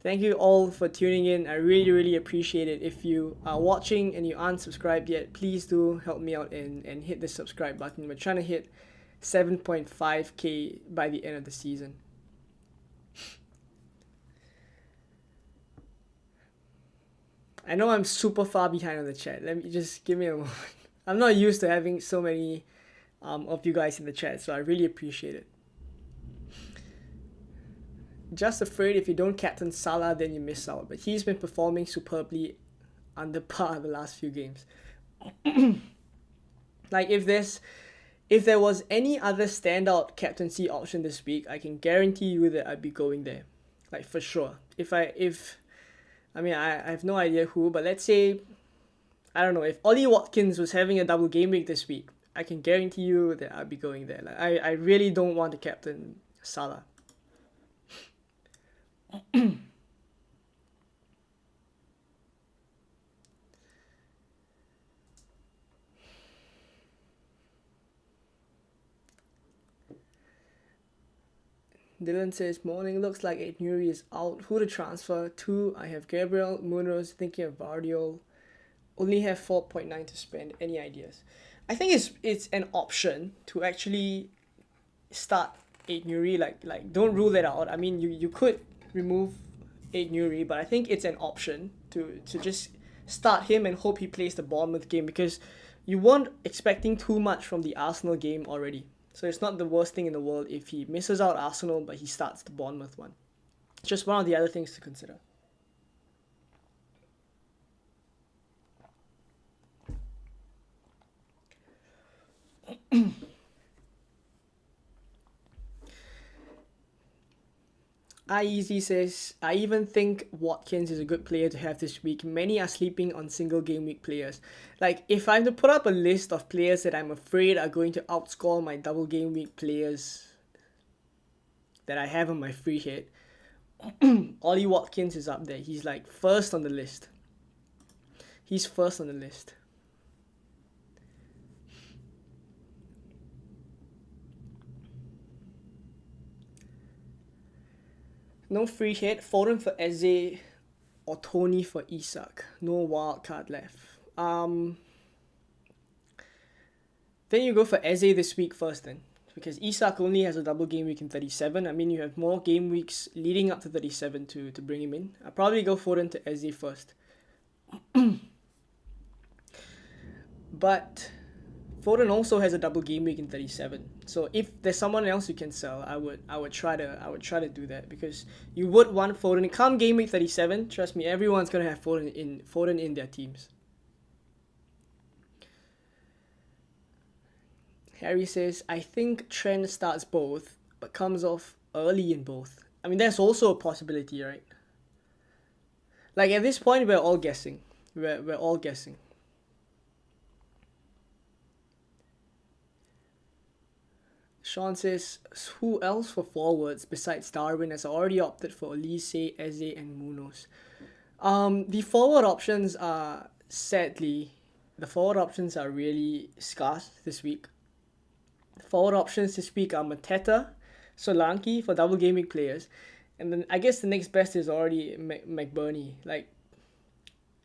Thank you all for tuning in. I really, really appreciate it. If you are watching and you aren't subscribed yet, please do help me out and hit the subscribe button. We're trying to hit 7.5k by the end of the season. I know I'm super far behind on the chat. Let me just give me a moment. I'm not used to having so many of you guys in the chat, so I really appreciate it. Just afraid if you don't captain Salah, then you miss out. But he's been performing superbly under par the last few games. Like if there was any other standout captaincy option this week, I can guarantee you that I'd be going there, like for sure. I have no idea who, but let's say, I don't know, if Ollie Watkins was having a double game week this week, I can guarantee you that I'd be going there. Like I really don't want to captain Salah. Dylan says, morning, looks like Ed Nuri is out. Who to transfer to? I have Gabriel, Munoz, thinking of Vardiol. Only have 4.9 to spend. Any ideas? I think it's an option to actually start Ed Nuri. Like don't rule that out. I mean, you could remove Ed Nuri, but I think it's an option to just start him and hope he plays the Bournemouth game, because you weren't expecting too much from the Arsenal game already. So it's not the worst thing in the world if he misses out Arsenal, but he starts the Bournemouth one. Just one of the other things to consider. iEasy says, I even think Watkins is a good player to have this week. Many are sleeping on single game week players. Like, if I'm to put up a list of players that I'm afraid are going to outscore my double game week players that I have on my free hit, Ollie Watkins is up there. He's like first on the list. He's first on the list. No free hit. Foden for Eze or Tony for Isak. No wild card left. Then you go for Eze this week first then, because Isak only has a double game week in 37. I mean, you have more game weeks leading up to 37 to bring him in. I'll probably go Foden to Eze first. But Foden also has a double game week in 37. So if there's someone else you can sell, I would try to do that, because you would want Foden. Come game week 37, trust me, everyone's gonna have Foden in their teams. Harry says, I think Trent starts both, but comes off early in both. I mean, that's also a possibility, right? Like, at this point, we're all guessing. We're all guessing. Sean says, who else for forwards besides Darwin has already opted for Elise, Eze, and Munoz? The forward options are, sadly, really scarce this week. Forward options this week are Mateta, Solanke for double gaming players, and then I guess the next best is already McBurney. Like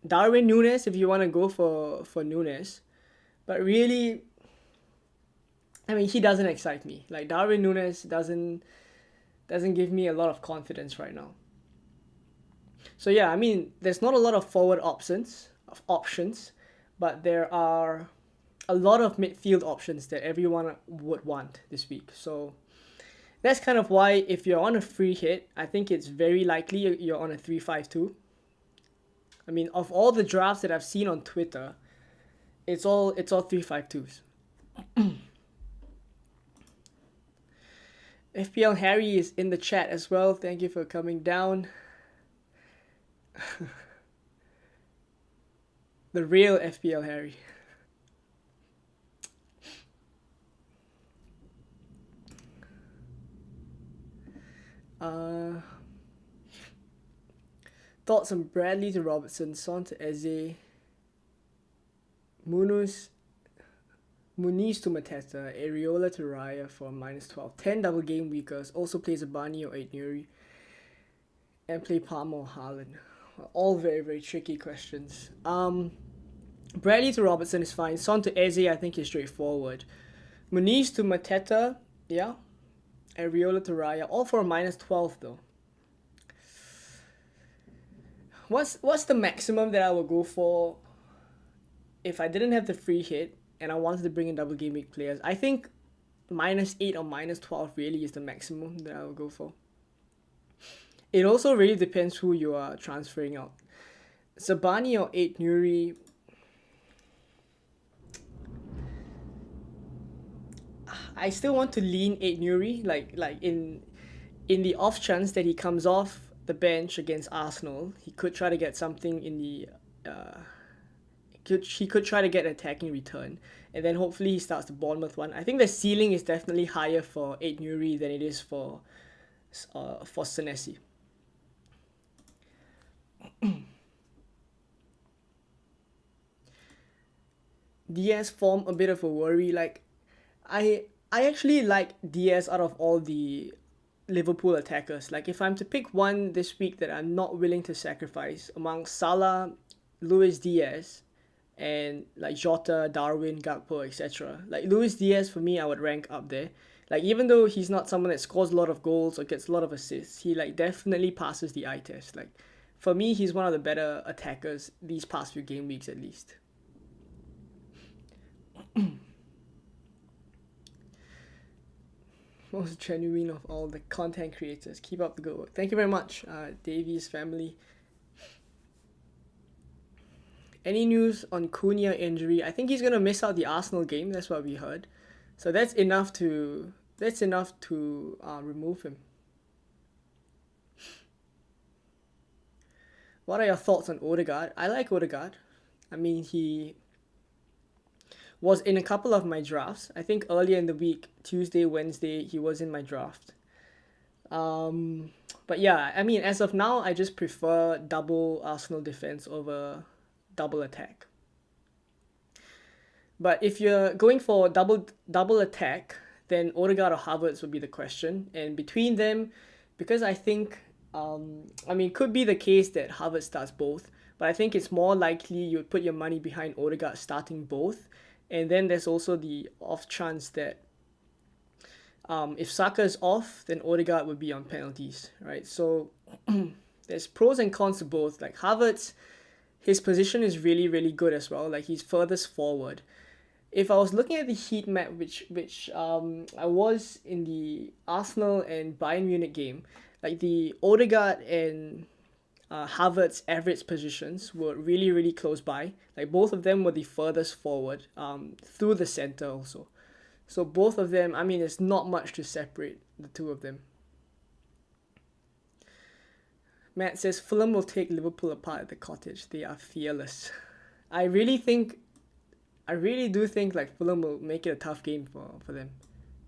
Darwin Núñez if you want to go for Núñez, but really, I mean, he doesn't excite me. Like Darwin Núñez doesn't give me a lot of confidence right now. So yeah, I mean, there's not a lot of forward options, but there are a lot of midfield options that everyone would want this week. So that's kind of why if you're on a free hit, I think it's very likely you're on a 3-5-2. I mean, of all the drafts that I've seen on Twitter, it's all 3-5-2s. FPL Harry is in the chat as well. Thank you for coming down. The real FPL Harry. Thoughts on Bradley to Robertson, Son to Eze, Muniz to Mateta, Areola to Raya for -12. 10 double game weekers. Also plays Abani or Aitnuri. And play Palmer or Haaland. All very, very tricky questions. Bradley to Robertson is fine. Son to Eze, I think is straightforward. Muniz to Mateta, yeah. Areola to Raya, all for -12 though. What's the maximum that I would go for if I didn't have the free hit and I wanted to bring in double game week players? I think -8 or -12 really is the maximum that I would go for. It also really depends who you are transferring out. Zabani or Aitnuri. I still want to lean Ait Nuri, like in the off chance that he comes off the bench against Arsenal, he could try to get something in the uh he could try to get an attacking return, and then hopefully he starts the Bournemouth one. I think the ceiling is definitely higher for Ait Nuri than it is for Senesi. Diaz form a bit of a worry. Like I actually like Diaz out of all the Liverpool attackers. Like if I'm to pick one this week that I'm not willing to sacrifice among Salah, Luis Diaz, and like Jota, Darwin, Gakpo, etc. Like Luis Diaz for me, I would rank up there. Like even though he's not someone that scores a lot of goals or gets a lot of assists, he like definitely passes the eye test. Like for me, he's one of the better attackers these past few game weeks at least. Most genuine of all the content creators. Keep up the good work. Thank you very much, Davies family. Any news on Cunha injury? I think he's gonna miss out the Arsenal game. That's what we heard. So that's enough to remove him. What are your thoughts on Odegaard? I like Odegaard. I mean, he was in a couple of my drafts. I think earlier in the week, Tuesday, Wednesday, he was in my draft. Um, but yeah, I mean, as of now, I just prefer double Arsenal defense over double attack. But if you're going for double attack, then Odegaard or Havertz would be the question. And between them, because I think, I mean, it could be the case that Havertz starts both, but I think it's more likely you would put your money behind Odegaard starting both. And then there's also the off chance that if Saka is off, then Odegaard would be on penalties, right? So there's pros and cons to both. Like Havertz, his position is really, really good as well. Like he's furthest forward. If I was looking at the heat map, which I was in the Arsenal and Bayern Munich game, like the Odegaard and Havertz average positions were really, really close by. Like both of them were the furthest forward, through the center also. So both of them, I mean, there's not much to separate the two of them. Matt says Fulham will take Liverpool apart at the Cottage. They are fearless. I really think, I really do think like Fulham will make it a tough game for them,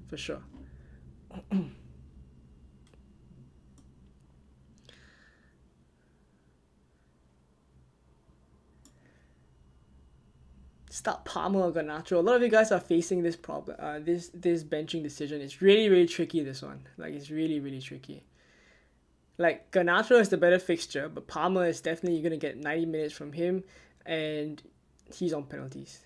for sure. Start Palmer or Garnacho. A lot of you guys are facing this problem. This benching decision. It's really, really tricky. This one, like, it's really, really tricky. Like Garnacho is the better fixture, but Palmer is definitely gonna get 90 minutes from him, and he's on penalties.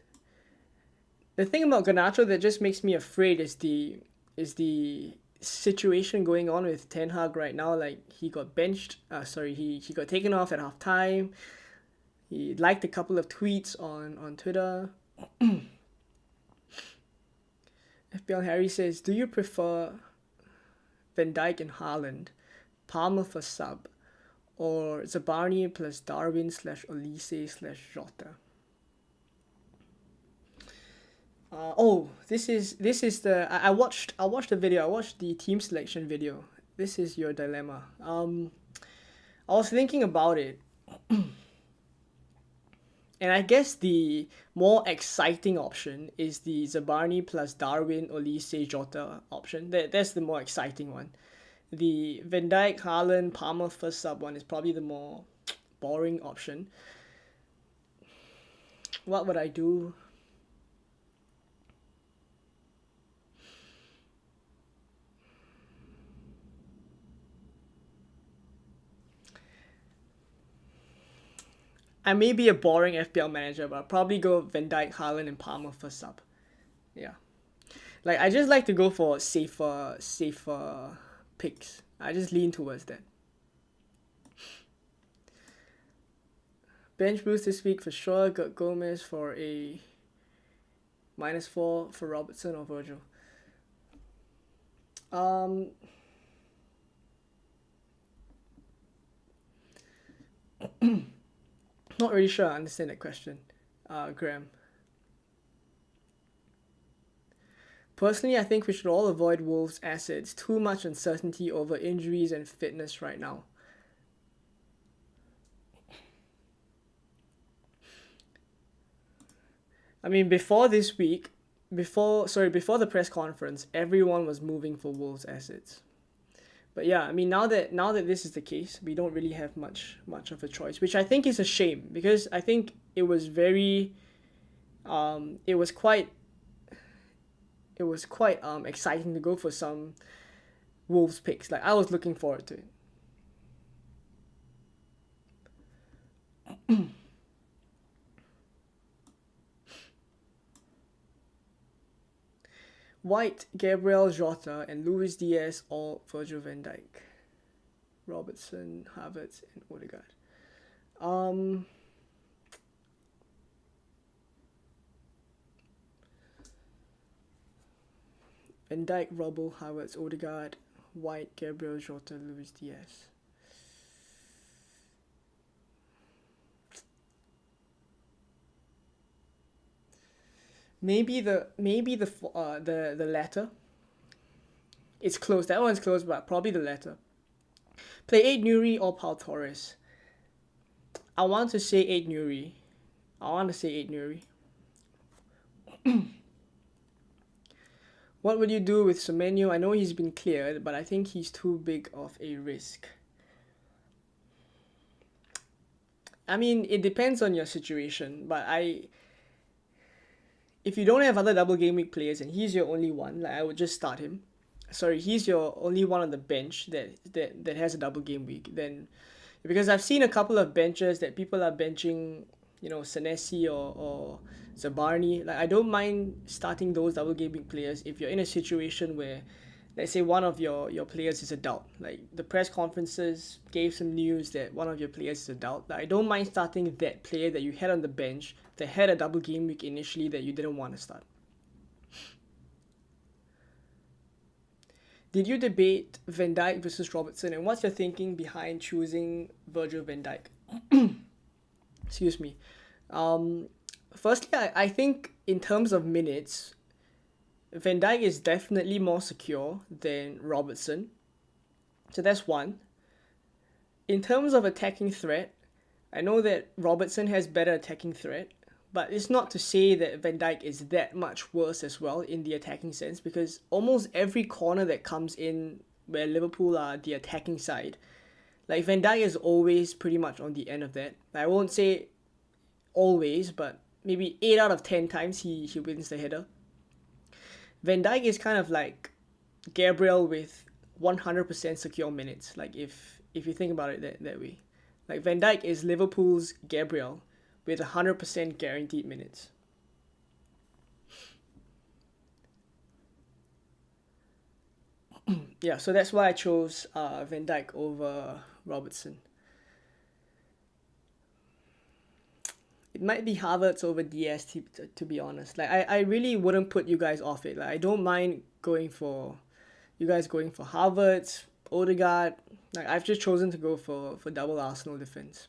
The thing about Garnacho that just makes me afraid is the situation going on with Ten Hag right now. Like he got benched. He got taken off at half time. He liked a couple of tweets on Twitter. FPL Harry says, "Do you prefer Van Dijk and Haaland, Palmer for sub, or Zabarni plus Darwin slash Olise slash Jota?" This is the I watched the video. I watched the team selection video. This is your dilemma. I was thinking about it, and I guess the more exciting option is the Zabarni plus Darwin Olise Jota option. That's the more exciting one. The Van Dijk, Haaland, Palmer first sub one is probably the more boring option. What would I do? I may be a boring FPL manager, but I'll probably go Van Dijk, Haaland, and Palmer first sub. Yeah. Like I just like to go for safer picks. I just lean towards that. Bench boost this week for sure. Got Gomez for a -4 for Robertson or Virgil. Um, not really sure I understand that question, Graham. Personally, I think we should all avoid Wolves' assets. Too much uncertainty over injuries and fitness right now. I mean, before this week, before the press conference, everyone was moving for Wolves' assets. But yeah, I mean, now that this is the case, we don't really have much of a choice, which I think is a shame because I think it was quite exciting to go for some Wolves picks. Like I was looking forward to it. White, Gabriel Jota, and Luis Diaz or Virgil van Dijk, Robertson, Havertz, and Odegaard. Um, Van Dijk, Robbo, Havertz, Odegaard, White, Gabriel Jota, Luis Diaz. Maybe the latter. It's close. That one's close, but probably the latter. Play 8 Nuri or Pau Torres. I want to say 8 Nuri. I want to say 8 Nuri. What would you do with Semenyo? I know he's been cleared, but I think he's too big of a risk. I mean, it depends on your situation, but if you don't have other double game week players and he's your only one, like I would just start him. Sorry, he's your only one on the bench that has a double game week. Then, because I've seen a couple of benches that people are benching, Senesi or Zabarni. Like I don't mind starting those double game week players if you're in a situation where, let's say one of your players is a doubt. Like the press conferences gave some news that one of your players is a doubt. Like I don't mind starting that player that you had on the bench that had a double game week initially that you didn't want to start. Did you debate Van Dijk versus Robertson, and what's your thinking behind choosing Virgil van Dijk? Excuse me. Um, Firstly, I think in terms of minutes, Van Dijk is definitely more secure than Robertson. So that's one. In terms of attacking threat, I know that Robertson has better attacking threat, but it's not to say that Van Dijk is that much worse as well in the attacking sense because almost every corner that comes in where Liverpool are the attacking side, like Van Dijk is always pretty much on the end of that. I won't say always, but maybe 8 out of 10 times he wins the header. Van Dijk is kind of like Gabriel with 100% secure minutes. Like if you think about it that way. Like Van Dijk is Liverpool's Gabriel with 100% guaranteed minutes. Yeah, so that's why I chose Van Dijk over Robertson. It might be Havertz over Diaz to be honest. Like I really wouldn't put you guys off it. Like I don't mind going for you guys going for Havertz, Odegaard. Like I've just chosen to go for double Arsenal defense.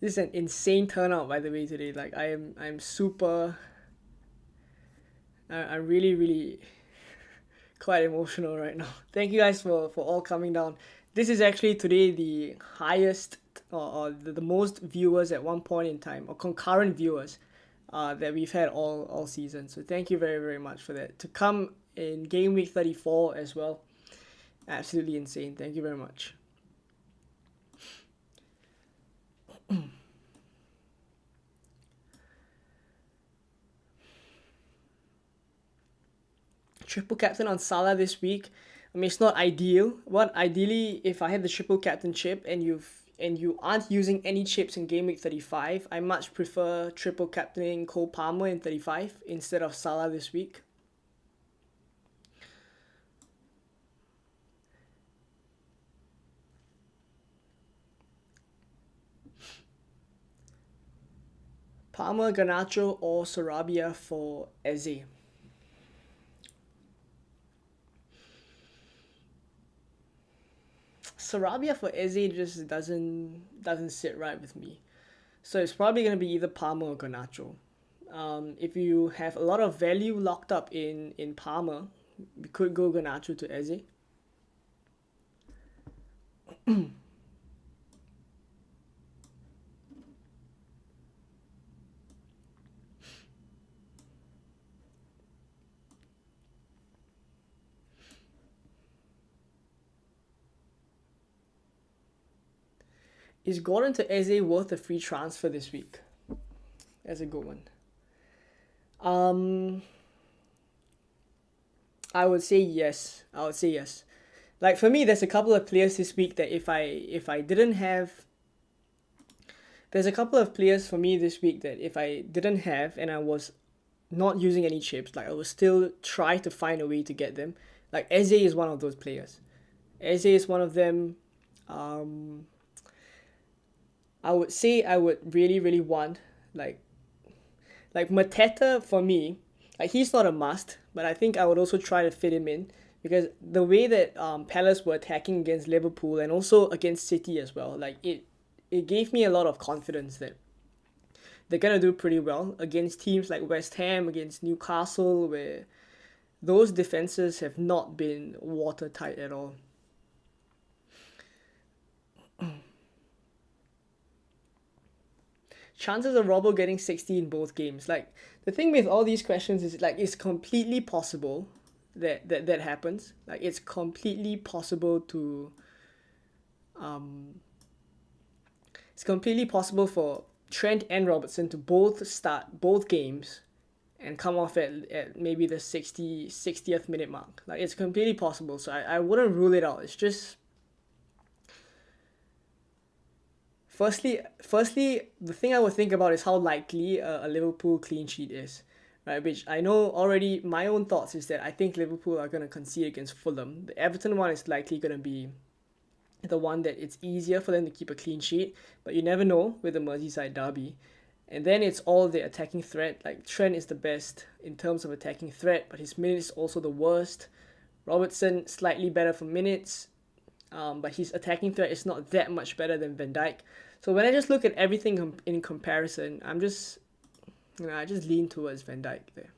This is an insane turnout by the way today. Like I'm super I'm really quite emotional right now. Thank you guys for all coming down. This is actually today the highest or the most viewers at one point in time or concurrent viewers that we've had all season. So thank you very much for that. To come in game week 34 as well. Absolutely insane. Thank you very much. Triple captain on Salah this week. I mean, it's not ideal. What ideally, if I had the triple captain chip and you aren't using any chips in game week 35, I much prefer triple captaining Cole Palmer in 35 instead of Salah this week. Palmer, Garnacho, or Sarabia for Eze. Sarabia for Eze just doesn't sit right with me. So it's probably gonna be either Palmer or Garnacho. If you have a lot of value locked up in Palmer, we could go Garnacho to Eze. Is Gordon to Eze worth a free transfer this week? That's a good one. Um, I would say yes. I would say yes. Like for me, there's a couple of players this week that if I didn't have, there's a couple of players for me this week that if I didn't have and I was not using any chips, like I would still try to find a way to get them. Like Eze is one of those players. Eze is one of them. Um, I would say I would really want like Mateta for me. Like he's not a must, but I think I would also try to fit him in because the way that Palace were attacking against Liverpool and also against City as well, like it gave me a lot of confidence that they're gonna do pretty well against teams like West Ham, against Newcastle, where those defenses have not been watertight at all. Chances of Robbo getting 60 in both games. Like the thing with all these questions is like it's completely possible that happens. Like it's completely possible to it's completely possible for Trent and Robertson to both start both games and come off at maybe the 60th minute mark. Like it's completely possible. So I wouldn't rule it out. It's just firstly, the thing I would think about is how likely a Liverpool clean sheet is, right? Which I know already. My own thoughts is that I think Liverpool are going to concede against Fulham. The Everton one is likely going to be the one that it's easier for them to keep a clean sheet, but you never know with the Merseyside derby. And then it's all the attacking threat. Like Trent is the best in terms of attacking threat, but his minutes is also the worst. Robertson slightly better for minutes, but his attacking threat is not that much better than Van Dijk. So when I just look at everything in comparison, I just lean towards Van Dijk there.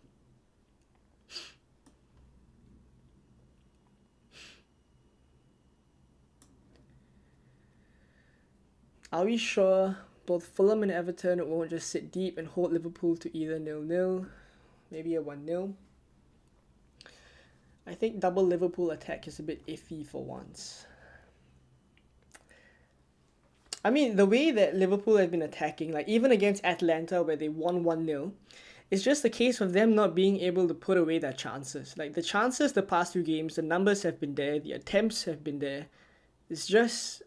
Are we sure both Fulham and Everton won't just sit deep and hold Liverpool to either 0-0, maybe a 1-0? I think double Liverpool attack is a bit iffy for once. I mean, the way that Liverpool have been attacking, like even against Atlanta where they won 1-0, it's just a case of them not being able to put away their chances. Like the chances the past few games, the numbers have been there, the attempts have been there. It's just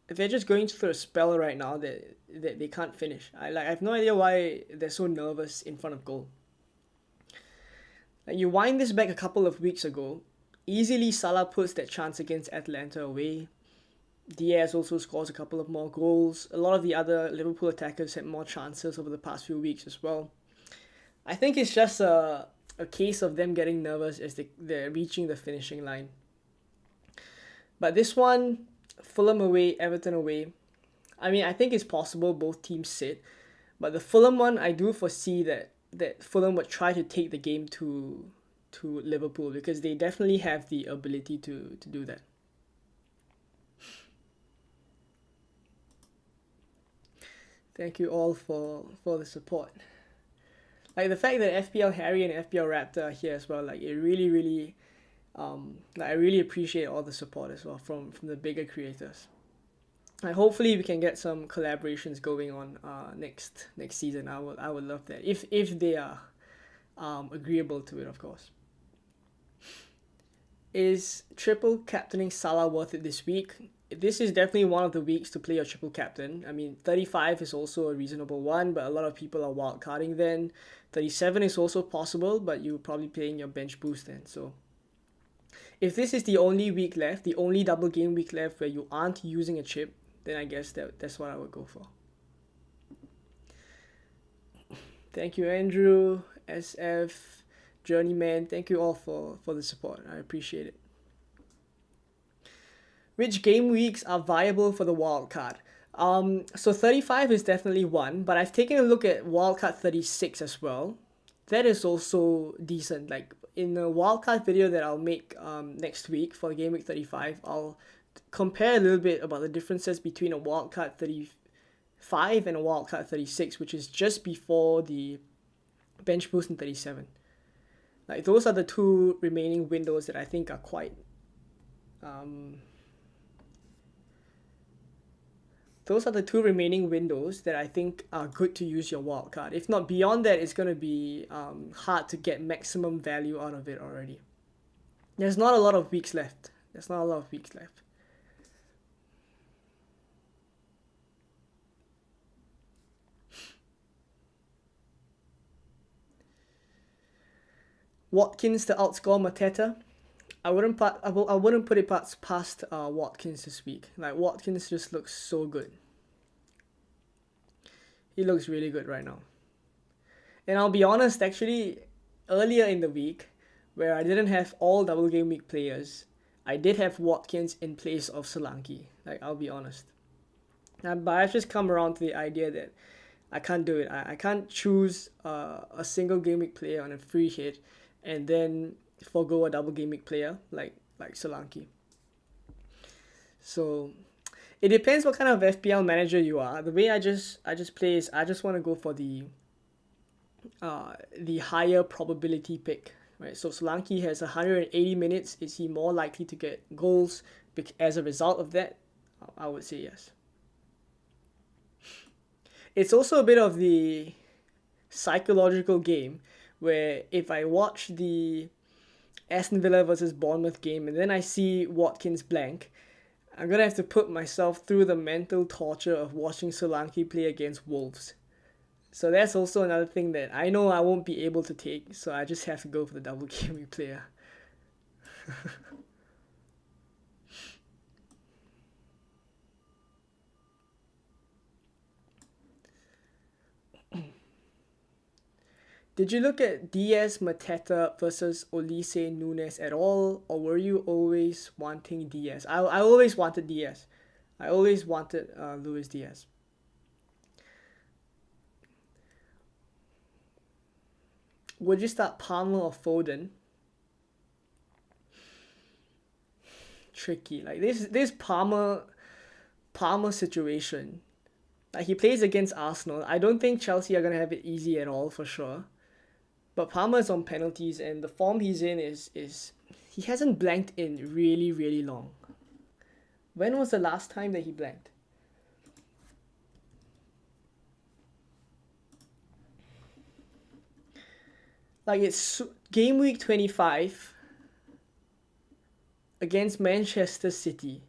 they're just going through a spell right now that they can't finish. I have no idea why they're so nervous in front of goal. Like you wind this back a couple of weeks ago, easily Salah puts that chance against Atlanta away. Diaz also scores a couple of more goals. A lot of the other Liverpool attackers had more chances over the past few weeks as well. I think it's just a case of them getting nervous as they're reaching the finishing line. But this one, Fulham away, Everton away. I mean, I think it's possible both teams sit. But the Fulham one, I do foresee that Fulham would try to take the game to Liverpool because they definitely have the ability to do that. Thank you all for the support. Like the fact that FPL Harry and FPL Raptor are here as well, like it really like I really appreciate all the support as well from the bigger creators. Like hopefully we can get some collaborations going on next season. I would love that if they are agreeable to it, of course. Is triple captaining Salah worth it this week? This is definitely one of the weeks to play your triple captain. I mean, 35 is also a reasonable one, but a lot of people are wild carding then. 37 is also possible, but you're probably playing your bench boost then. So if this is the only week left, the only double game week left where you aren't using a chip, then I guess that's what I would go for. Thank you, Andrew, SF, Journeyman. Thank you all for the support. I appreciate it. Which game weeks are viable for the wild card? So 35 is definitely one, but I've taken a look at wildcard 36 as well. That is also decent. Like in a wildcard video that I'll make next week for game week 35, I'll compare a little bit about the differences between a wildcard 35 and a wildcard 36, which is just before the bench boost in 37. Like those are the two remaining windows that I think are quite those are the two remaining windows that I think are good to use your wildcard. If not, beyond that, it's going to be hard to get maximum value out of it already. There's not a lot of weeks left. Watkins to outscore Mateta. I wouldn't put it past Watkins this week. Like Watkins just looks so good. He looks really good right now. And I'll be honest, actually, earlier in the week, where I didn't have all double game week players, I did have Watkins in place of Solanke. Like, I'll be honest. But I've just come around to the idea that I can't do it. I can't choose a single game week player on a free hit and then forgo a double game week player like Solanke. So it depends what kind of FPL manager you are. The way I just play is I just want to go for the higher probability pick, right? So Solanke has 180 minutes. Is he more likely to get goals as a result of that? I would say yes. It's also a bit of the psychological game where if I watch the Aston Villa versus Bournemouth game and then I see Watkins blank, I'm going to have to put myself through the mental torture of watching Solanke play against Wolves. So that's also another thing that I know I won't be able to take, so I just have to go for the double game week player. Did you look at Diaz, Mateta versus Olise, Nunes at all, or were you always wanting Diaz? I always wanted Diaz. I always wanted Luis Diaz. Would you start Palmer or Foden? Tricky. Like this Palmer situation. Like he plays against Arsenal. I don't think Chelsea are gonna have it easy at all for sure. But Palmer's on penalties, and the form he's in is he hasn't blanked in really, really long. When was the last time that he blanked? Like it's game week 25 against Manchester City.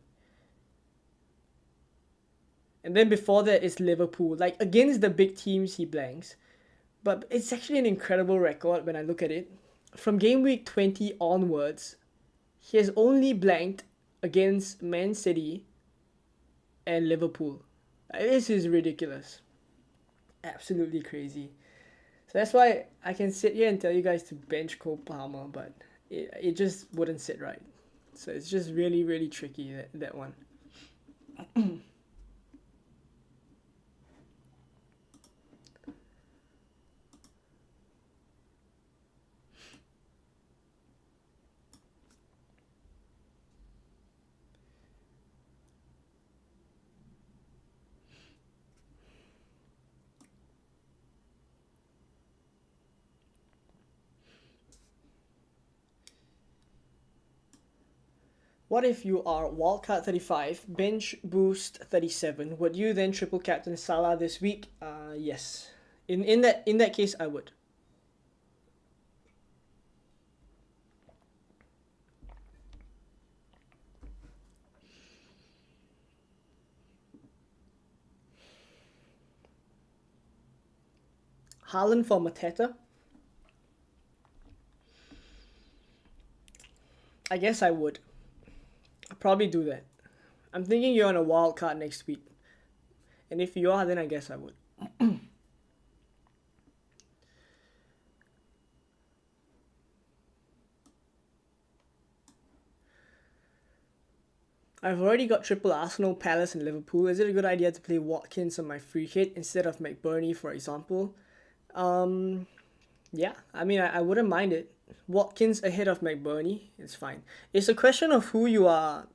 And then before that is Liverpool. Like against the big teams he blanks. But it's actually an incredible record when I look at it. From game week 20 onwards, he has only blanked against Man City and Liverpool. This is ridiculous. Absolutely crazy. So that's why I can sit here and tell you guys to bench Cole Palmer, but it just wouldn't sit right. So it's just really, really tricky, that one. What if you are wildcard 35, bench boost 37? Would you then triple captain Salah this week? Yes. In that case, I would. Haaland for Mateta? I guess I would. I'll probably do that. I'm thinking you're on a wild card next week. And if you are, then I guess I would. I've already got triple Arsenal, Palace, and Liverpool. Is it a good idea to play Watkins on my free hit instead of McBurney, for example? Um, yeah, I mean, I wouldn't mind it. Watkins ahead of McBurney, it's fine. It's a question of who you are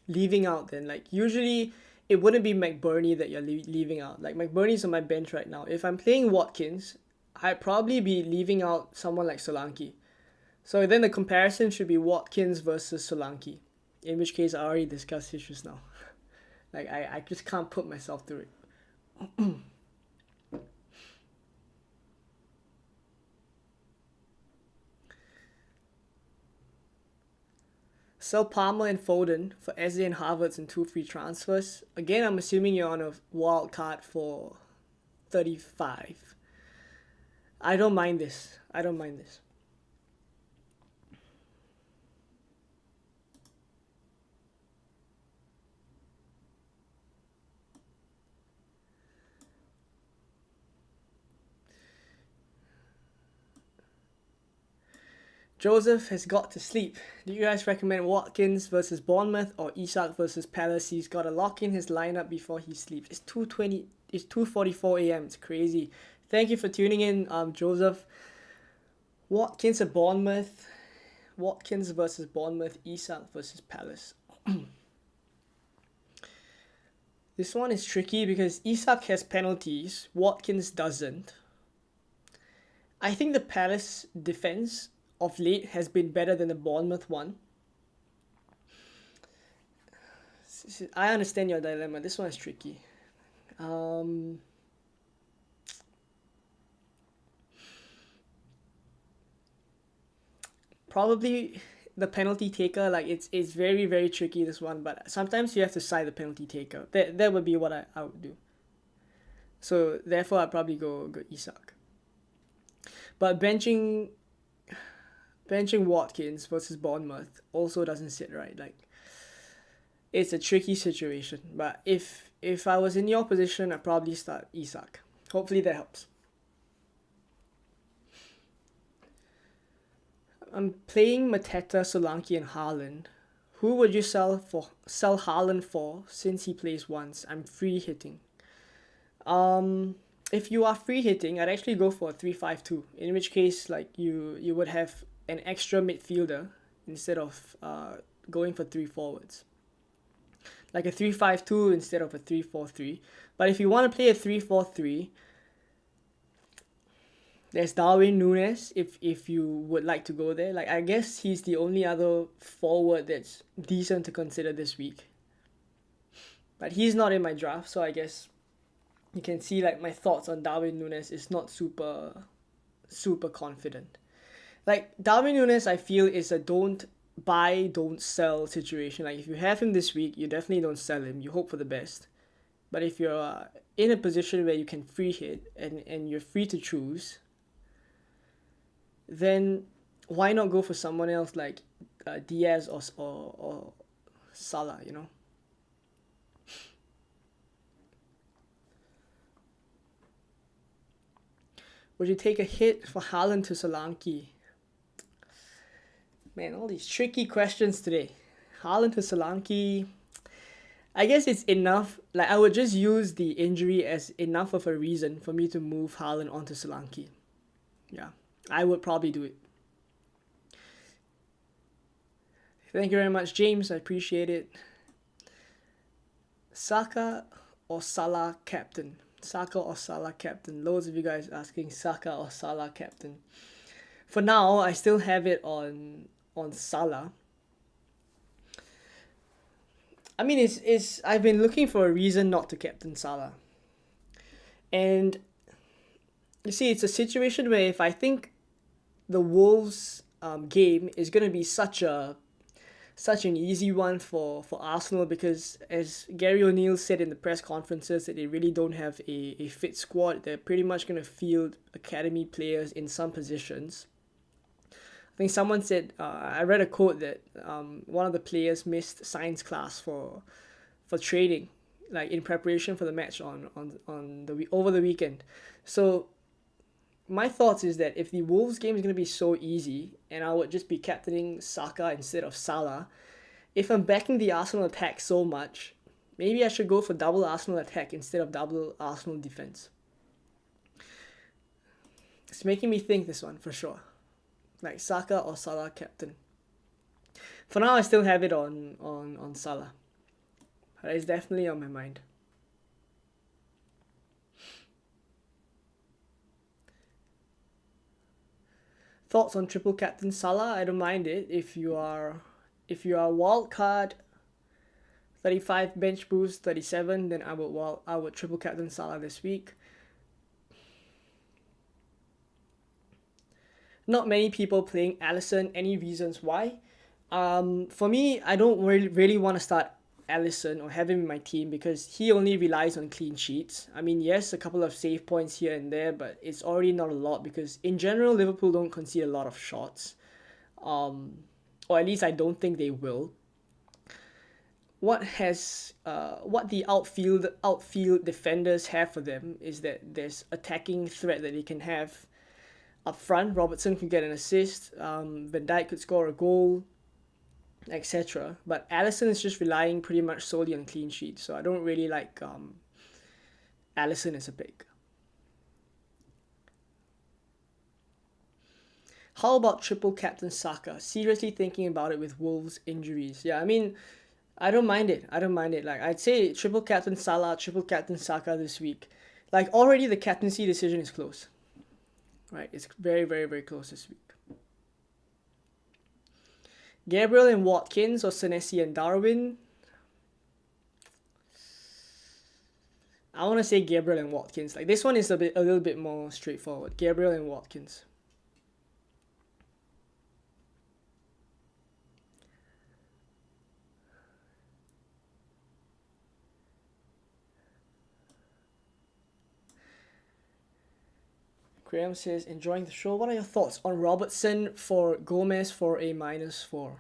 leaving out then. Like, usually it wouldn't be McBurney that you're leaving out. Like, McBurney's on my bench right now. If I'm playing Watkins, I'd probably be leaving out someone like Solanke. So then the comparison should be Watkins versus Solanke. In which case, I already discussed this just now. Like, I just can't put myself through it. Sell Palmer and Foden for Eze and Harvards and 2 free transfers. Again, I'm assuming you're on a wild card for 35. I don't mind this. I don't mind this. Joseph has got to sleep. Do you guys recommend Watkins versus Bournemouth or Isak versus Palace? He's got to lock in his lineup before he sleeps. It's 2:20. It's 2:44 a.m. It's crazy. Thank you for tuning in, Joseph. Watkins at Bournemouth. Watkins versus Bournemouth. Isak versus Palace. This one is tricky because Isak has penalties. Watkins doesn't. I think the Palace defense of late has been better than the Bournemouth one. I understand your dilemma. This one is tricky. Probably the penalty taker. Like it's very very tricky, this one, but sometimes you have to side the penalty taker. That would be what I would do. So therefore I'd probably go Isak. But benching Watkins versus Bournemouth also doesn't sit right. Like it's a tricky situation. But if I was in your position, I'd probably start Isak. Hopefully that helps. I'm playing Mateta, Solanke, and Haaland. Who would you sell Haaland for since he plays once? I'm free hitting. If you are free hitting, I'd actually go for a 3-5-2. In which case, like you would have an extra midfielder instead of going for 3 forwards. Like a 3-5-2 instead of a 3-4-3. But if you want to play a 3-4-3, there's Darwin Núñez if you would like to go there. Like I guess he's the only other forward that's decent to consider this week. But he's not in my draft, so I guess you can see like my thoughts on Darwin Núñez is not super confident. Like Darwin Núñez I feel is a don't buy, don't sell situation. Like if you have him this week, you definitely don't sell him. You hope for the best. But if you're in a position where you can free hit and you're free to choose, then why not go for someone else like Diaz or Salah, you know? Would you take a hit for Haaland to Solanke? Man, all these tricky questions today. Haaland to Solanke, I guess it's enough. Like I would just use the injury as enough of a reason for me to move Haaland onto Solanke. Yeah, I would probably do it. Thank you very much, James. I appreciate it. Saka or Salah captain? Saka or Salah captain? Loads of you guys asking Saka or Salah captain. For now, I still have it on Salah. I mean, it's I've been looking for a reason not to captain Salah. And you see, it's a situation where if I think the Wolves game is going to be such an easy one for Arsenal because as Gary O'Neill said in the press conferences that they really don't have a fit squad. They're pretty much going to field academy players in some positions. I think someone said, I read a quote that one of the players missed science class for training, like in preparation for the match over the weekend. So my thoughts is that if the Wolves game is going to be so easy and I would just be captaining Saka instead of Salah, if I'm backing the Arsenal attack so much, maybe I should go for double Arsenal attack instead of double Arsenal defense. It's making me think this one for sure. Like Saka or Salah captain. For now, I still have it on Salah. But it's definitely on my mind. Thoughts on triple captain Salah? I don't mind it. If you are wild card 35 bench boost 37, then I would triple captain Salah this week. Not many people playing Alisson. Any reasons why? For me, I don't really want to start Alisson or have him in my team because he only relies on clean sheets. I mean, yes, a couple of save points here and there, but it's already not a lot because in general, Liverpool don't concede a lot of shots. Or at least I don't think they will. What the outfield defenders have for them is that there's attacking threat that they can have up front. Robertson could get an assist. Van Dijk could score a goal, etc. But Alisson is just relying pretty much solely on clean sheets, so I don't really like Alisson as a pick. How about triple captain Saka? Seriously thinking about it with Wolves injuries. Yeah, I mean, I don't mind it. Like, I'd say triple captain Salah, triple captain Saka this week. Like, already the captaincy decision is close. Right, it's very, very, very close this week. Gabriel and Watkins or Senesi and Darwin? I want to say Gabriel and Watkins. Like, this one is a little bit more straightforward. Gabriel and Watkins. Graham says, enjoying the show. What are your thoughts on Robertson for Gomez for a -4?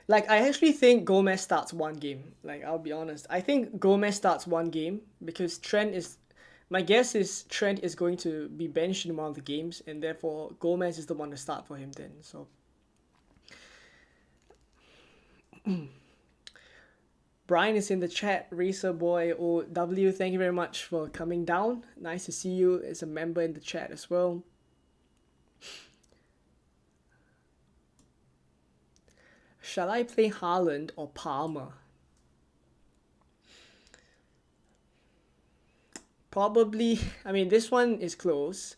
Like, I actually think Gomez starts one game. Like, I'll be honest. I think Gomez starts one game because my guess is Trent is going to be benched in one of the games, and therefore Gomez is the one to start for him then. So Brian is in the chat. Racer Boy OW, thank you very much for coming down. Nice to see you as a member in the chat as well. Shall I play Haaland or Palmer? Probably, I mean, this one is close.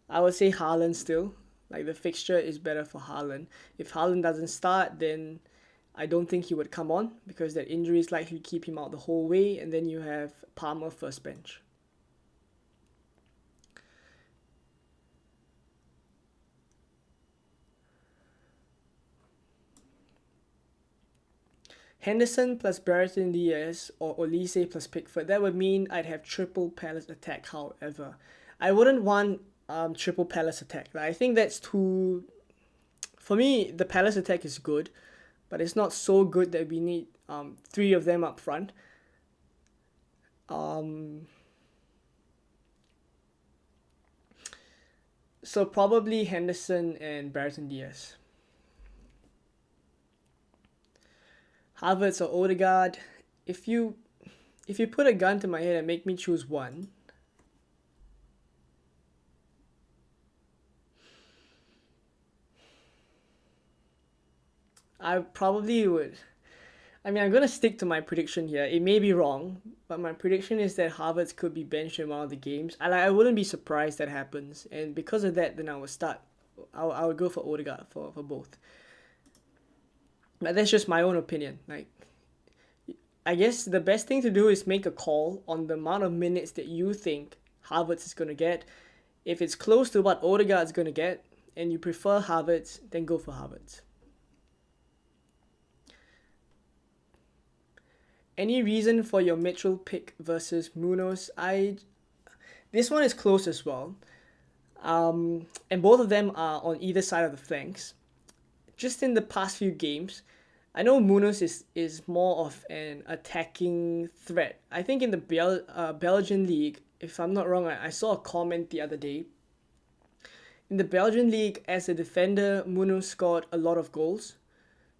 I would say Haaland still. Like, the fixture is better for Haaland. If Haaland doesn't start, then I don't think he would come on because that injury is likely to keep him out the whole way, and then you have Palmer first bench. Henderson plus Brereton Diaz or Olise plus Pickford. That would mean I'd have triple Palace attack, however. I wouldn't want triple Palace attack. Like, I think that's too... For me, the Palace attack is good, but it's not so good that we need 3 of them up front. So probably Henderson and Brereton Diaz. Havertz or Odegaard. If you put a gun to my head and make me choose one, I probably would. I mean, I'm going to stick to my prediction here. It may be wrong, but my prediction is that Havertz could be benched in one of the games. I wouldn't be surprised that happens. And because of that, then I would go for Odegaard for both. But that's just my own opinion. Like, I guess the best thing to do is make a call on the amount of minutes that you think Havertz is going to get. If it's close to what Odegaard is going to get, and you prefer Havertz, then go for Havertz. Any reason for your Mitchell pick versus Munoz? This one is close as well. And both of them are on either side of the flanks. Just in the past few games, I know Munoz is more of an attacking threat. I think in the Belgian league, if I'm not wrong, I saw a comment the other day. In the Belgian league, as a defender, Munoz scored a lot of goals.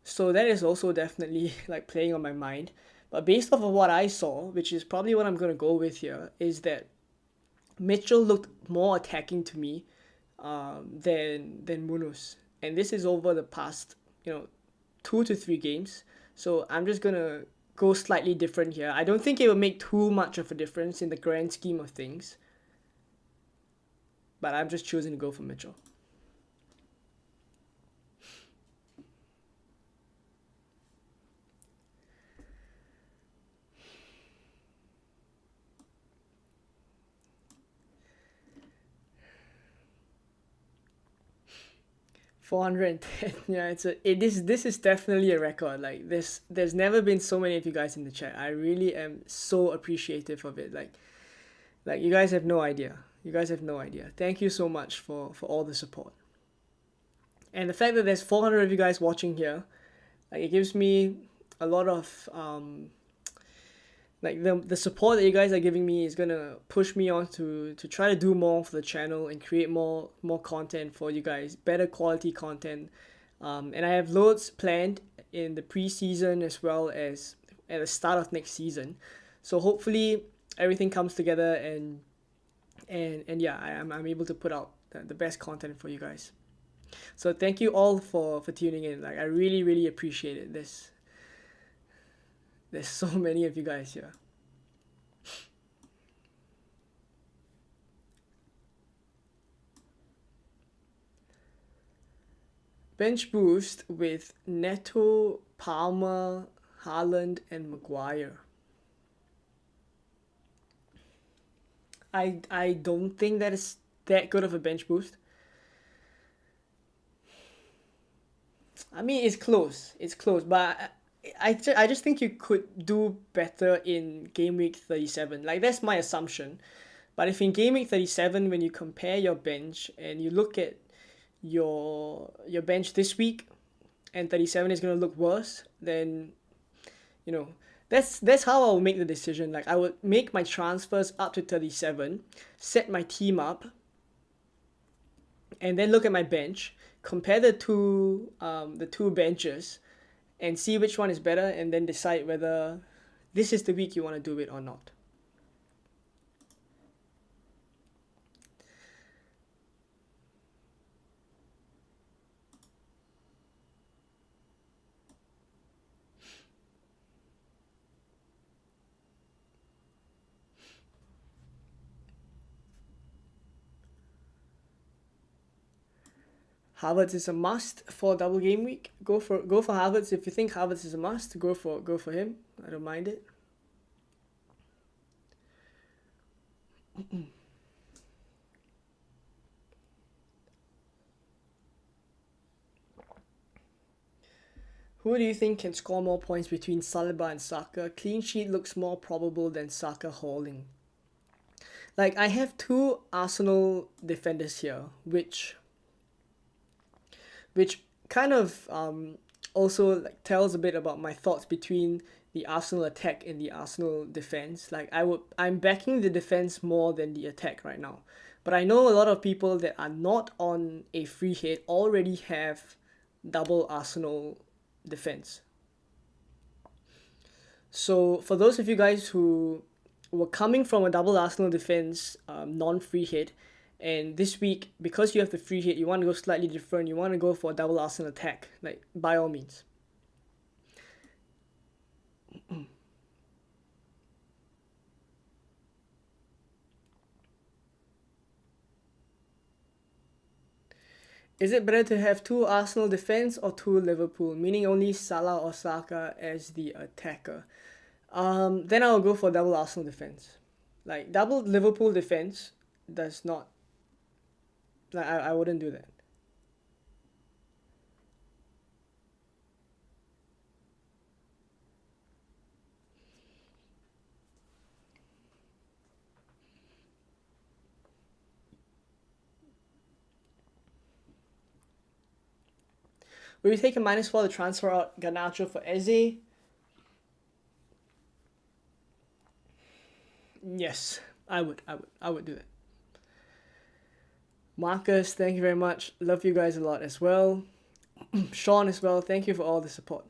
So that is also definitely like playing on my mind. But based off of what I saw, which is probably what I'm gonna go with here, is that Mitchell looked more attacking to me than Munoz, and this is over the past 2 to 3 games. So I'm just gonna go slightly different here. I don't think it will make too much of a difference in the grand scheme of things, but I'm just choosing to go for Mitchell. 410. Yeah, this is definitely a record. Like there's never been so many of you guys in the chat. I really am so appreciative of it. Like you guys have no idea. You guys have no idea. Thank you so much for all the support. And the fact that there's 400 of you guys watching here, like it gives me a lot of like the support that you guys are giving me is gonna push me on to try to do more for the channel and create more content for you guys, better quality content. And I have loads planned in the preseason as well as at the start of next season. So hopefully everything comes together and yeah, I'm able to put out the best content for you guys. So thank you all for tuning in. Like I really appreciate it. There's so many of you guys here. Bench boost with Neto, Palmer, Haaland, and Maguire. I don't think that is that good of a bench boost. I mean, it's close. It's close, but I just think you could do better in game week 37. Like that's my assumption. But if in game week 37, when you compare your bench and you look at your bench this week, and 37 is gonna look worse, then you know that's how I'll make the decision. Like I would make my transfers up to 37, set my team up, and then look at my bench, compare the two benches, and see which one is better, and then decide whether this is the week you want to do it or not. Havertz is a must for double game week. Go for Havertz if you think Havertz is a must. Go for him. I don't mind it. Who do you think can score more points between Saliba and Saka? Clean sheet looks more probable than Saka hauling. Like I have two Arsenal defenders here, which kind of also like tells a bit about my thoughts between the Arsenal attack and the Arsenal defense. Like I'm backing the defense more than the attack right now. But I know a lot of people that are not on a free hit already have double Arsenal defense. So for those of you guys who were coming from a double Arsenal defense, non-free hit, and this week, because you have the free hit, you want to go slightly different. You want to go for a double Arsenal attack. Like, by all means. Is it better to have two Arsenal defense or two Liverpool, meaning only Salah or Saka as the attacker? Then I'll go for double Arsenal defense. Like, double Liverpool defense does not... Like, I wouldn't do that. Will you take a -4 to transfer out Garnacho for Eze? Yes, I would do that. Marcus, thank you very much. Love you guys a lot as well. Sean as well, thank you for all the support.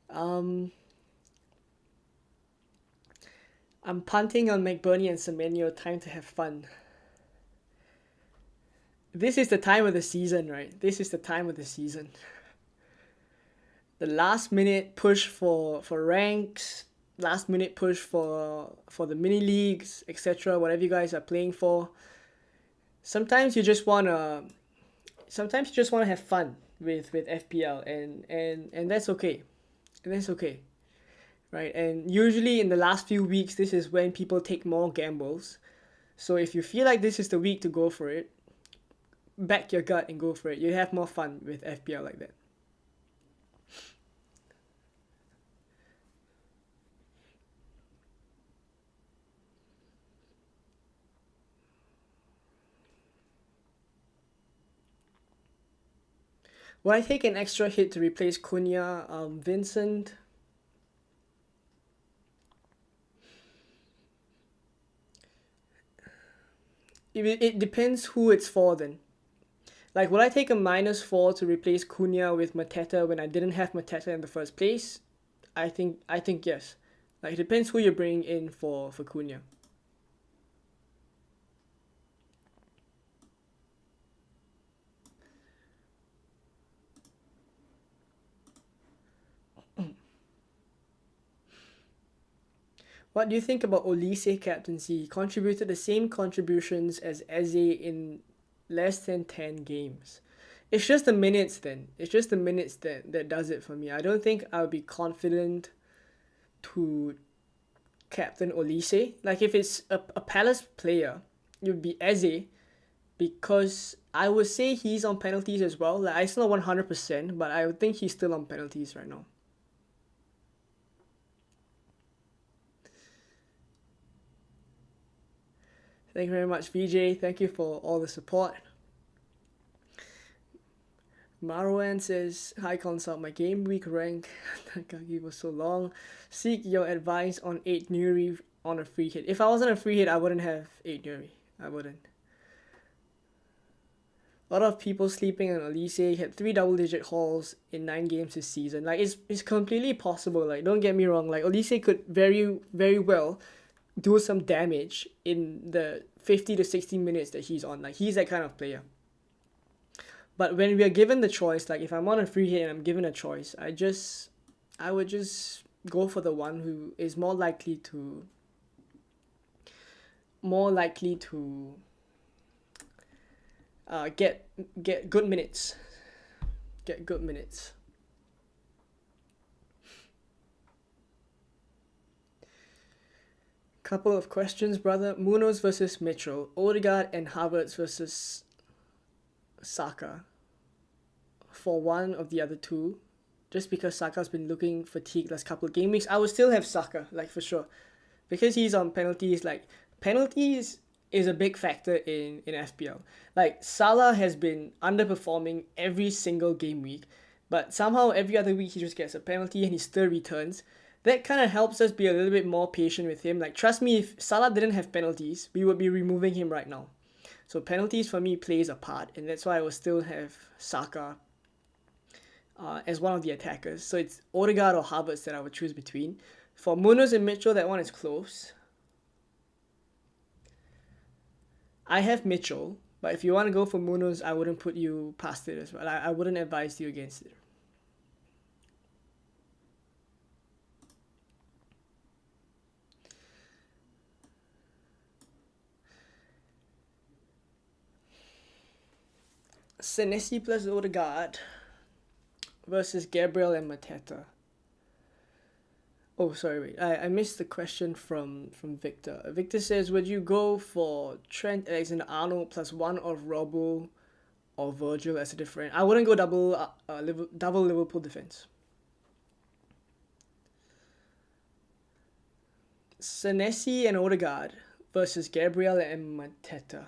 I'm punting on McBurney and Semenyo. Time to have fun. This is the time of the season, right? This is the time of the season. The last minute push for ranks, last minute push for the mini leagues, etc. Whatever you guys are playing for. Sometimes you just wanna have fun with FPL, and that's okay. And that's okay. Right? And usually in the last few weeks, this is when people take more gambles. So if you feel like this is the week to go for it, back your gut and go for it. You have more fun with FPL like that. Would I take an extra hit to replace Cunha, Vincent? It depends who it's for then. Like, would I take a -4 to replace Cunha with Mateta when I didn't have Mateta in the first place? I think yes. Like, it depends who you're bringing in for Cunha. What do you think about Olise captaincy? He contributed the same contributions as Eze in less than 10 games. It's just the minutes then. It's just the minutes that does it for me. I don't think I would be confident to captain Olise. Like, if it's a Palace player, it would be Eze, because I would say he's on penalties as well. Like, it's not 100%, but I would think he's still on penalties right now. Thank you very much, VJ. Thank you for all the support. Marwan says, "Hi Consult, my game week rank Takagi was so long. Seek your advice on 8 Nuri on a free hit." If I wasn't a free hit, I wouldn't have 8 Nuri. I wouldn't. A lot of people sleeping on Olise. He had 3 double-digit hauls in 9 games this season. Like, it's completely possible. Like, don't get me wrong. Like, Olise could very, very well do some damage in the 50 to 60 minutes that he's on. Like, he's that kind of player. But when we are given the choice, like if I'm on a free hit and I'm given a choice, I would just go for the one who is more likely to get good minutes. Get good minutes. Couple of questions, brother. Munoz versus Mitchell. Odegaard and Havertz versus Saka. For one of the other two. Just because Saka's been looking fatigued last couple of game weeks, I would still have Saka, like, for sure. Because he's on penalties, like, penalties is a big factor in FPL. Like, Salah has been underperforming every single game week, but somehow every other week he just gets a penalty and he still returns. That kind of helps us be a little bit more patient with him. Like, trust me, if Salah didn't have penalties, we would be removing him right now. So penalties for me plays a part, and that's why I will still have Saka as one of the attackers. So it's Odegaard or Havertz that I would choose between. For Munoz and Mitchell, that one is close. I have Mitchell, but if you want to go for Munoz, I wouldn't put you past it as well. I wouldn't advise you against it. Senesi plus Odegaard versus Gabriel and Mateta. Oh, sorry, wait. I missed the question from Victor. Victor says, would you go for Trent Alexander-Arnold plus one of Robbo or Virgil as a different? I wouldn't go double Liverpool defense. Senesi and Odegaard versus Gabriel and Mateta.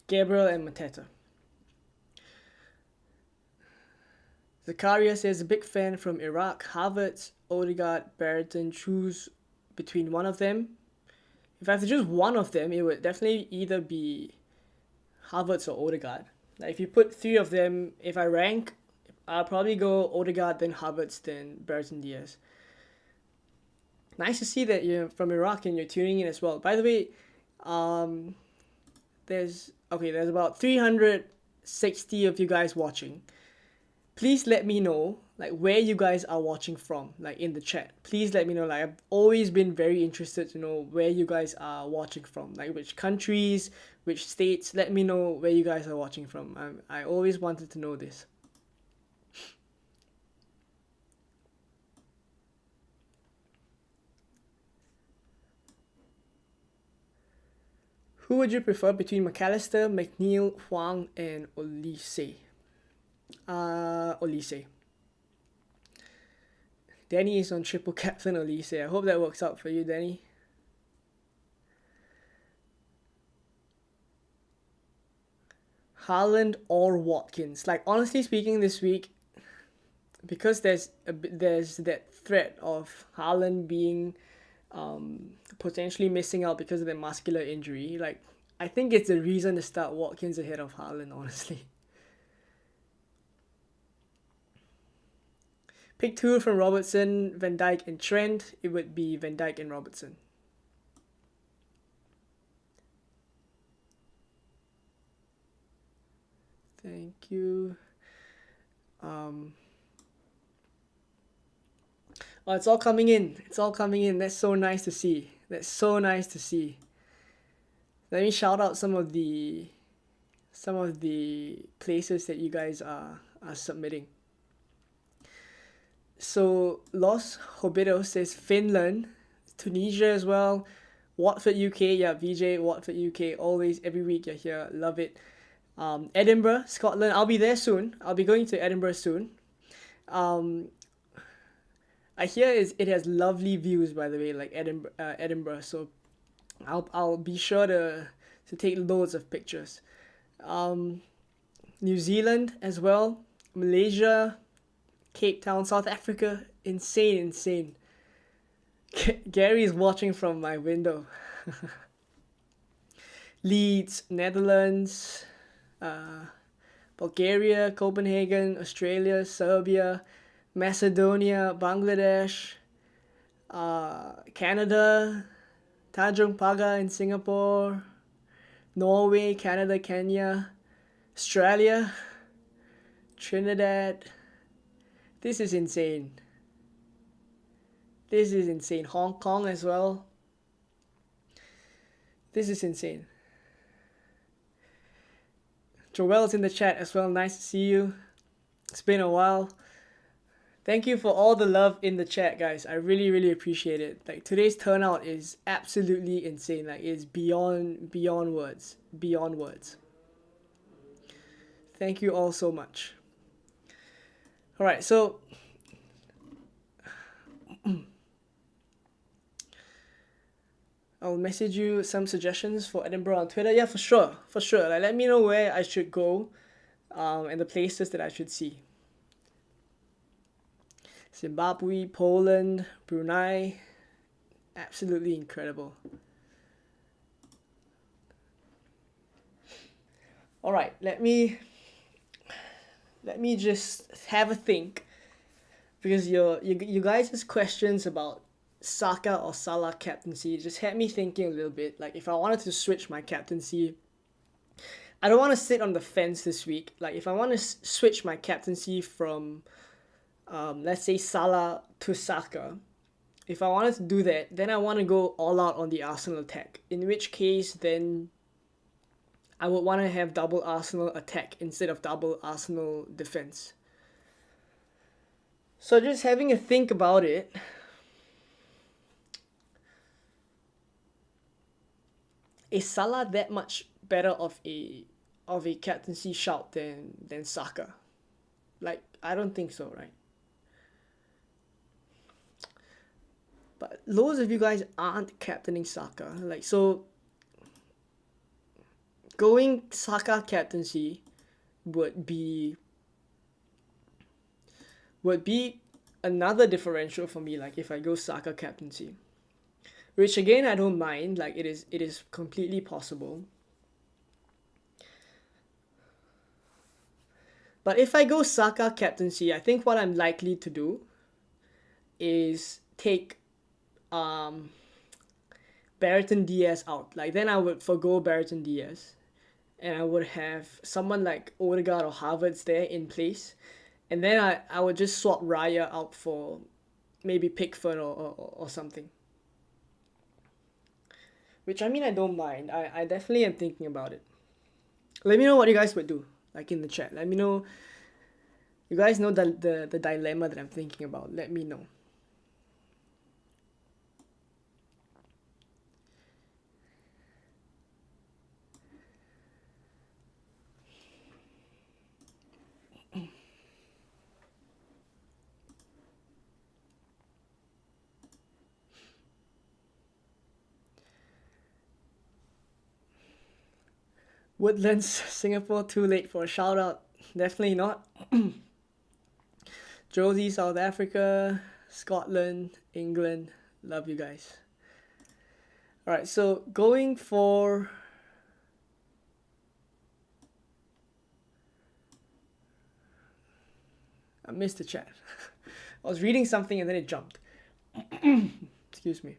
Gabriel and Mateta. Zakaria says, a big fan from Iraq. Havertz Odegaard, Brereton, choose between one of them. If I have to choose one of them, it would definitely either be Havertz or Odegaard. Like if you put three of them, if I rank, I'll probably go Odegaard, then Havertz, then Brereton Diaz. Nice to see that you're from Iraq and you're tuning in as well. By the way, there's about 360 of you guys watching. Please let me know like where you guys are watching from, like in the chat. Please let me know. Like I've always been very interested to know where you guys are watching from, like which countries, which states. Let me know where you guys are watching from. I always wanted to know this. Who would you prefer between McAllister, McNeil, Huang, and Olise? Olise. Danny is on triple captain Olise. I hope that works out for you, Danny. Haaland or Watkins? Like honestly speaking, this week, because there's that threat of Haaland being potentially missing out because of the muscular injury. Like I think it's a reason to start Watkins ahead of Haaland, honestly. Pick two from Robertson, Van Dijk, and Trent. It would be Van Dijk and Robertson. Thank you. Oh, it's all coming in. It's all coming in. That's so nice to see. That's so nice to see. Let me shout out some of the places that you guys are submitting. So Los Hobitos says Finland, Tunisia as well, Watford UK. Yeah, VJ Watford UK. Always every week you're here. Love it. Edinburgh, Scotland. I'll be there soon. I'll be going to Edinburgh soon. I hear it has lovely views, by the way, like Edinburgh. So I'll be sure to take loads of pictures. New Zealand as well, Malaysia, Cape Town, South Africa. Insane. Gary is watching from my window. Leeds, Netherlands, Bulgaria, Copenhagen, Australia, Serbia, Macedonia, Bangladesh, Canada, Tanjung Pagar in Singapore, Norway, Canada, Kenya, Australia, Trinidad. This is insane. Hong Kong as well. This is insane. Joel's in the chat as well. Nice to see you. It's been a while. Thank you for all the love in the chat, guys. I really appreciate it. Like today's turnout is absolutely insane. Like it's beyond words. Beyond words. Thank you all so much. All right, so I'll message you some suggestions for Edinburgh on Twitter. Yeah, for sure. Like let me know where I should go, and the places that I should see. Zimbabwe, Poland, Brunei, absolutely incredible. All right, let me just have a think, because you guys' questions about Saka or Salah captaincy just had me thinking a little bit. Like if I wanted to switch my captaincy, I don't want to sit on the fence this week. Like if I want to switch my captaincy from let's say Salah to Saka, if I wanted to do that, then I want to go all out on the Arsenal attack. In which case, then I would want to have double Arsenal attack instead of double Arsenal defense. So just having a think about it, is Salah that much better of a captaincy shout than Saka? Like I don't think so, right? But loads of you guys aren't captaining Saka. Like so, going Saka captaincy would be another differential for me, like if I go Saka captaincy, which again I don't mind, like it is completely possible. But if I go Saka captaincy, I think what I'm likely to do is take Brereton Diaz out. Like then I would forgo Brereton Diaz, and I would have someone like Odegaard or Havertz there in place, and then I would just swap Raya out for maybe Pickford or something. Which I mean I don't mind. I definitely am thinking about it. Let me know what you guys would do, like in the chat. Let me know. You guys know the dilemma that I'm thinking about. Let me know. Woodlands, Singapore, too late for a shout out. Definitely not. Josie, South Africa, Scotland, England. Love you guys. Alright, so going for. I missed the chat. I was reading something and then it jumped. Excuse me.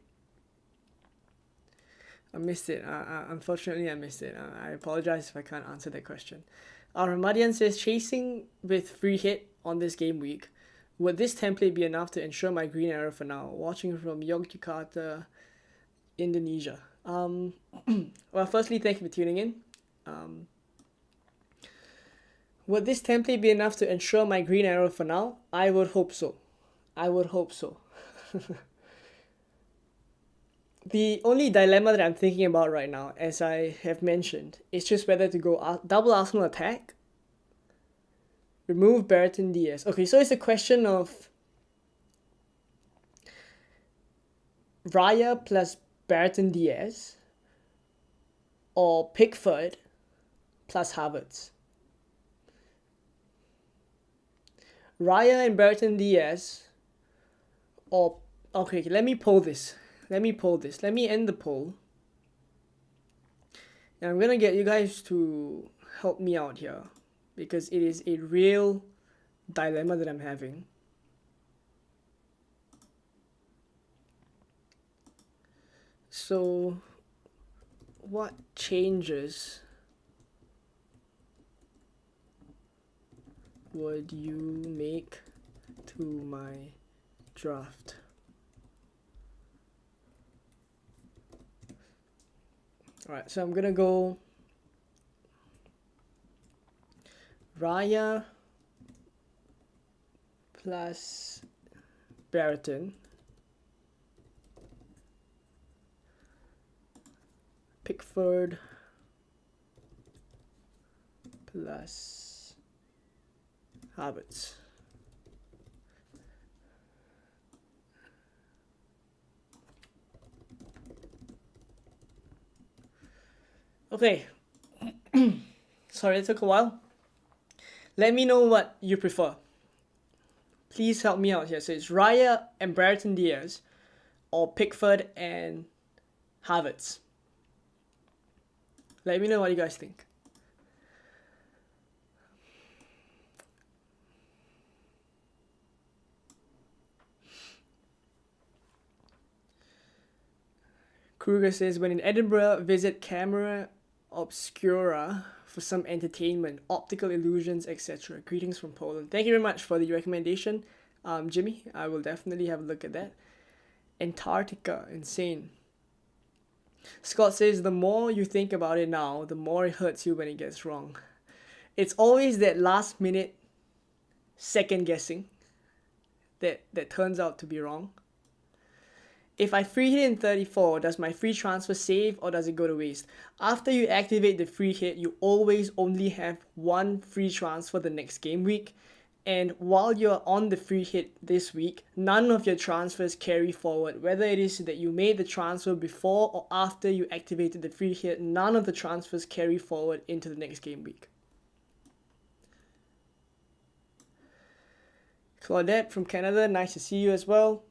I missed it. Unfortunately, I missed it. I apologize if I can't answer that question. Ramadian says, chasing with free hit on this game week. Would this template be enough to ensure my green arrow for now? Watching from Yogyakarta, Indonesia. Well, firstly, thank you for tuning in. Would this template be enough to ensure my green arrow for now? I would hope so. I would hope so. The only dilemma that I'm thinking about right now, as I have mentioned, is just whether to go double Arsenal attack, remove Brereton Diaz. Okay, so it's a question of Raya plus Brereton Diaz or Pickford plus Havertz. Raya and Brereton Diaz or... Okay, let me poll this. Let me end the poll. And I'm gonna get you guys to help me out here, because it is a real dilemma that I'm having. So, what changes would you make to my draft? Alright, so I'm gonna go Raya plus Brereton, Pickford plus Havertz. Okay. Sorry, it took a while. Let me know what you prefer. Please help me out here. So it's Raya and Brereton Diaz or Pickford and Havertz. Let me know what you guys think. Kruger says, when in Edinburgh, visit Camera Obscura for some entertainment, optical illusions, etc. Greetings from Poland. Thank you very much for the recommendation, Jimmy. I will definitely have a look at that. Antarctica, insane. Scott says, the more you think about it now, the more it hurts you when it gets wrong. It's always that last minute second guessing that turns out to be wrong. If I free hit in 34, does my free transfer save or does it go to waste? After you activate the free hit, you always only have one free transfer the next game week. And while you're on the free hit this week, none of your transfers carry forward. Whether it is that you made the transfer before or after you activated the free hit, none of the transfers carry forward into the next game week. Claudette from Canada, nice to see you as well.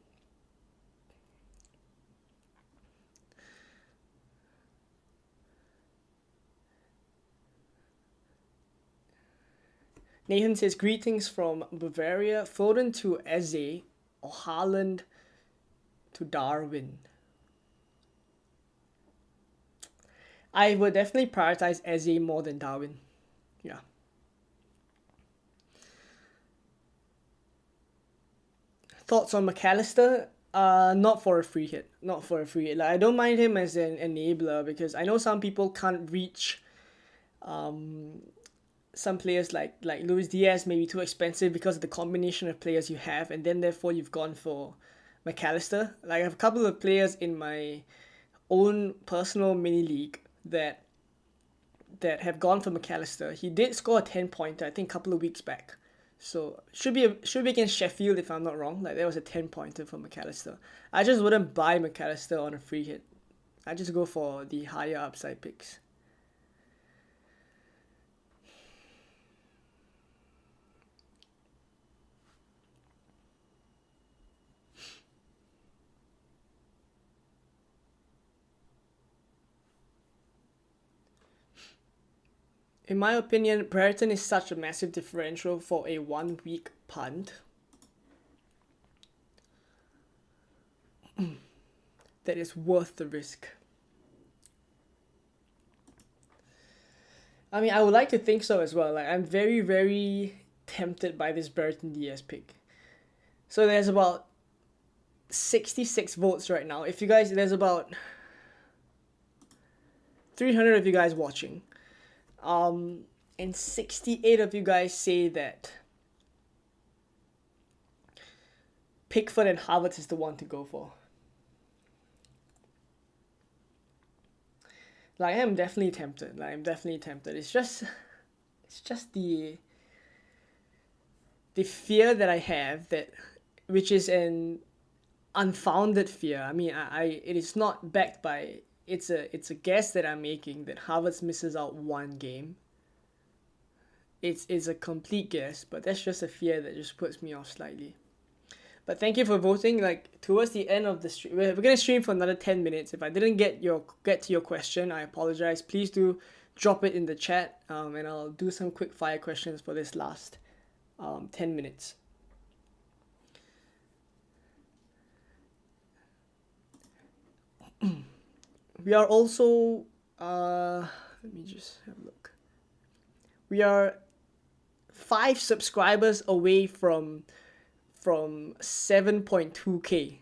Nathan says, greetings from Bavaria. Foden to Eze or Haaland to Darwin. I would definitely prioritize Eze more than Darwin. Yeah. Thoughts on McAllister? Not for a free hit. Not for a free hit. Like, I don't mind him as an enabler because I know some people can't reach some players like Luis Diaz may be too expensive because of the combination of players you have, and then therefore you've gone for McAllister. Like, I have a couple of players in my own personal mini league that have gone for McAllister. He did score a 10-pointer, I think, a couple of weeks back. So should be against Sheffield if I'm not wrong. Like, there was a 10-pointer for McAllister. I just wouldn't buy McAllister on a free hit. I just go for the higher upside picks. In my opinion, Brereton is such a massive differential for a 1 week punt that is worth the risk. I mean, I would like to think so as well. Like, I'm very, very tempted by this Brereton Diaz pick. So there's about 66 votes right now. If you guys, there's about 300 of you guys watching. And 68 of you guys say that Pickford and Havertz is the one to go for. Like, I'm definitely tempted. It's just the fear that I have, that, which is an unfounded fear. I mean, it is not backed by. It's a guess that I'm making that Havertz misses out one game. It's a complete guess, but that's just a fear that just puts me off slightly. But thank you for voting. Like, towards the end of the stream, we're gonna stream for another 10 minutes. If I didn't get to your question, I apologize. Please do drop it in the chat, and I'll do some quick fire questions for this last 10 minutes. We are also, let me just have a look. We are 5 subscribers away from 7.2k.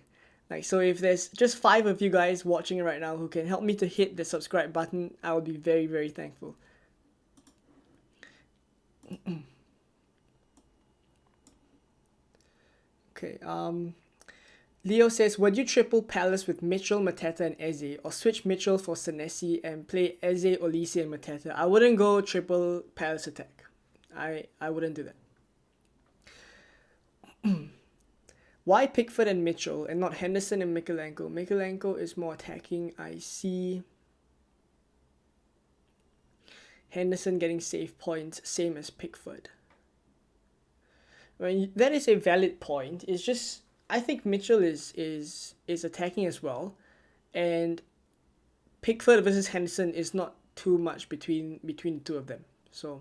Like, so if there's just 5 of you guys watching right now who can help me to hit the subscribe button, I would be very, very thankful. Okay, Leo says, would you triple Palace with Mitchell, Mateta, and Eze, or switch Mitchell for Senesi and play Eze, Olise, and Mateta? I wouldn't go triple Palace attack. I wouldn't do that. Why Pickford and Mitchell and not Henderson and Mikalenko? Mikalenko is more attacking. I see Henderson getting save points, same as Pickford. I mean, that is a valid point. It's just, I think Mitchell is attacking as well, and Pickford versus Henderson is not too much between the two of them. So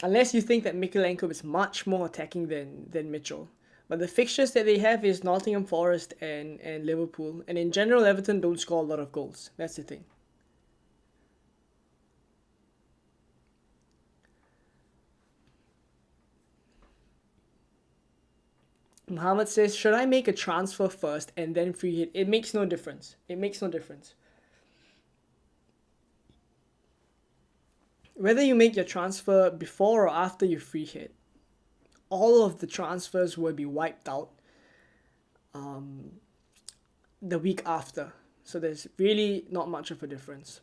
unless you think that Mikalenko is much more attacking than Mitchell. But the fixtures that they have is Nottingham Forest and Liverpool, and in general Everton don't score a lot of goals. That's the thing. Muhammad says, should I make a transfer first and then free hit? It makes no difference. It makes no difference. Whether you make your transfer before or after you free hit, all of the transfers will be wiped out the week after. So there's really not much of a difference.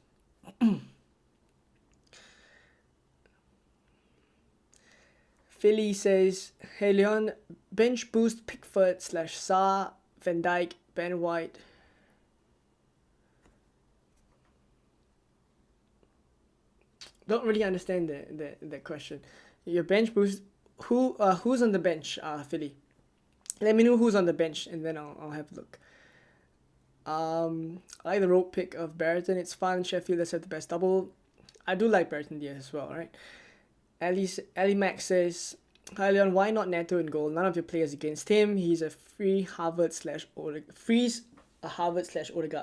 Philly says, hey Leon, bench boost Pickford / Sarr, Van Dijk, Ben White. Don't really understand the question. Your bench boost. Who's on the bench? Philly. Let me know who's on the bench, and then I'll have a look. I like the rope pick of Barrington. It's fun. Sheffield has had the best double. I do like Barrington Diaz as well, right? Ali Max says, "Hi Leon, why not Neto in goal? None of your players against him. He's a free Harvard slash Odegaard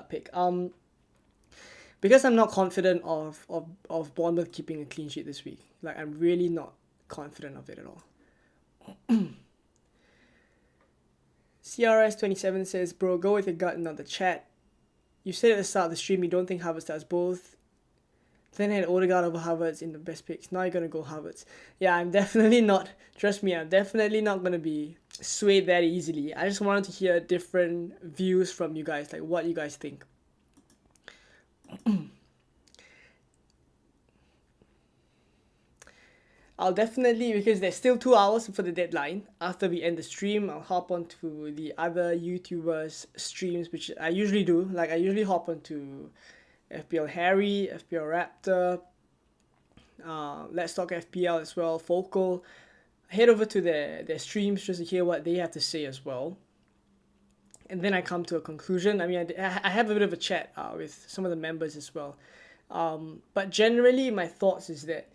pick. Because I'm not confident of Bournemouth keeping a clean sheet this week. Like, I'm really not confident of it at all." CRS27 says, "Bro, go with your gut, not the chat. You said at the start of the stream you don't think Havertz does both. Then had Odegaard over Havertz in the best picks. Now you're going to go Havertz." Yeah, I'm definitely not. Trust me, I'm definitely not going to be swayed that easily. I just wanted to hear different views from you guys, like what you guys think. I'll definitely, because there's still 2 hours for the deadline. After we end the stream, I'll hop onto the other YouTubers' streams, which I usually do. Like, I usually hop onto FPL Harry, FPL Raptor, Let's Talk FPL as well, Focal. Head over to their streams just to hear what they have to say as well. And then I come to a conclusion. I mean, I have a bit of a chat with some of the members as well. But generally, my thoughts is that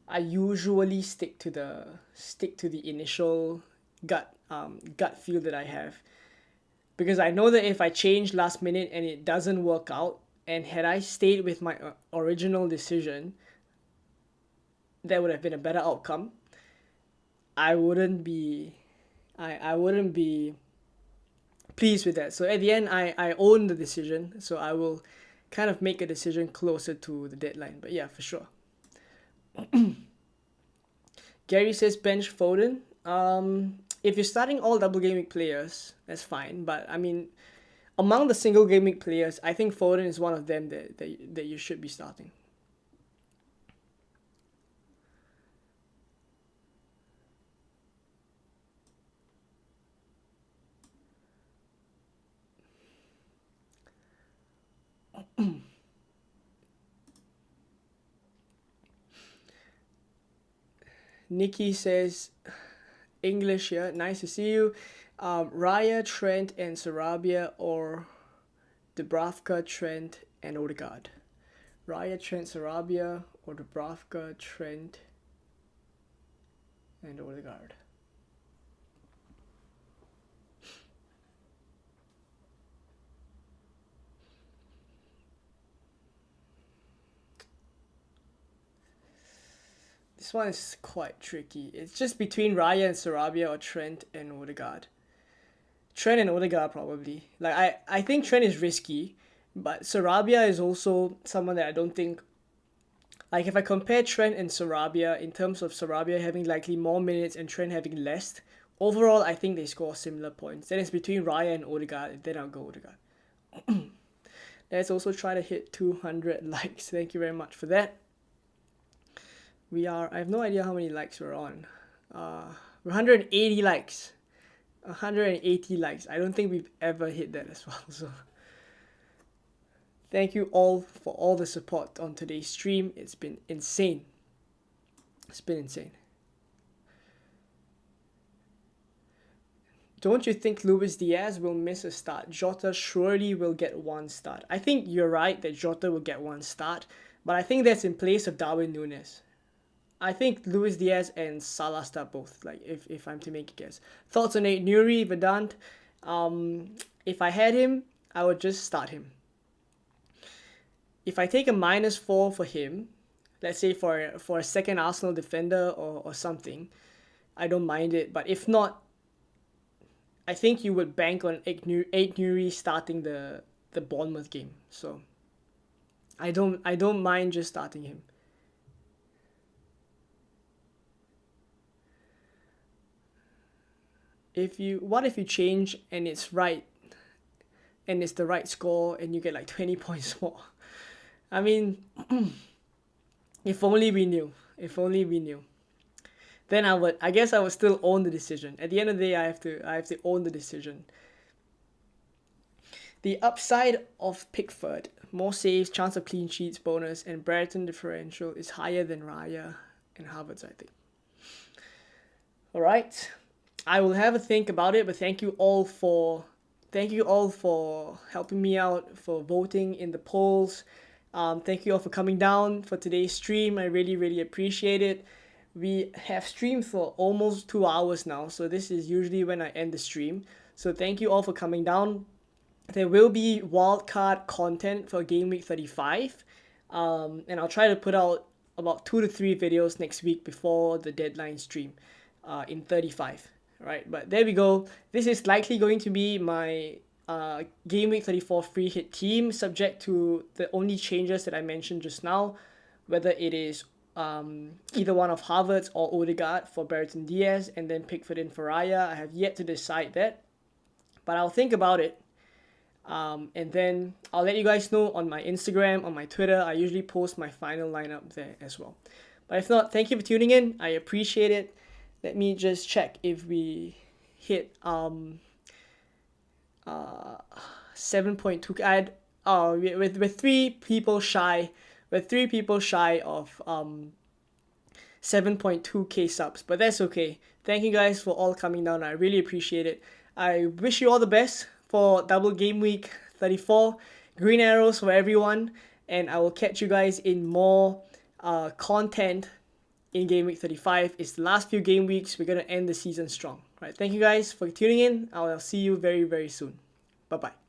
I usually stick to the initial gut feel that I have, because I know that if I change last minute and it doesn't work out, and had I stayed with my original decision, that would have been a better outcome. I wouldn't be pleased with that. So at the end, I own the decision, so I will kind of make a decision closer to the deadline. But yeah, for sure. Gary says bench Foden. If you're starting all double game week players, that's fine. But I mean, among the single game week players, I think Foden is one of them that you should be starting. Nikki says, English here, nice to see you. Raya, Trent, and Sarabia, or Dubravka, Trent, and Odegaard. Raya, Trent, Sarabia, or Dubravka, Trent, and Odegaard. This one is quite tricky. It's just between Raya and Sarabia or Trent and Odegaard. Trent and Odegaard probably. Like, I think Trent is risky, but Sarabia is also someone that I don't think... Like, if I compare Trent and Sarabia, in terms of Sarabia having likely more minutes and Trent having less, overall I think they score similar points. Then it's between Raya and Odegaard, then I'll go Odegaard. Let's also try to hit 200 likes. Thank you very much for that. I have no idea how many likes we're on. We're 180 likes. 180 likes. I don't think we've ever hit that as well. So thank you all for all the support on today's stream. It's been insane. It's been insane. Don't you think Luis Diaz will miss a start? Jota surely will get one start. I think you're right that Jota will get one start, but I think that's in place of Darwin Núñez. I think Luis Diaz and Salah start both, like, if I'm to make a guess. Thoughts on Nuri, Vedant? If I had him, I would just start him. If I take a -4 for him, let's say for a second Arsenal defender or something, I don't mind it. But if not, I think you would bank on Nuri starting the Bournemouth game. So I don't mind just starting him. What if you change and it's right, and it's the right score, and you get like 20 points more? I mean, if only we knew. If only we knew. Then I guess I would still own the decision. At the end of the day, I have to own the decision. The upside of Pickford, more saves, chance of clean sheets bonus, and Brereton differential is higher than Raya and Harvard's, I think. Alright. I will have a think about it, but thank you all for helping me out, for voting in the polls. Thank you all for coming down for today's stream. I really, really appreciate it. We have streamed for almost 2 hours now, so this is usually when I end the stream. So thank you all for coming down. There will be wildcard content for Game Week 35, and I'll try to put out about 2 to 3 videos next week before the deadline stream in 35. Right, but there we go. This is likely going to be my Game Week 34 free hit team, subject to the only changes that I mentioned just now, whether it is either one of Harvard's or Odegaard for Brereton Diaz, and then Pickford and Raya. I have yet to decide that, but I'll think about it. And then I'll let you guys know on my Instagram, on my Twitter. I usually post my final lineup there as well. But if not, thank you for tuning in. I appreciate it. Let me just check if we hit 7.2. We're 3 people shy. We're 3 people shy of 7.2k subs, but that's okay. Thank you guys for all coming down. I really appreciate it. I wish you all the best for double Game Week 34. Green arrows for everyone, and I will catch you guys in more content in Game Week 35. It's the last few game weeks. We're going to end the season strong. Right, thank you guys for tuning in. I'll see you very, very soon. Bye-bye.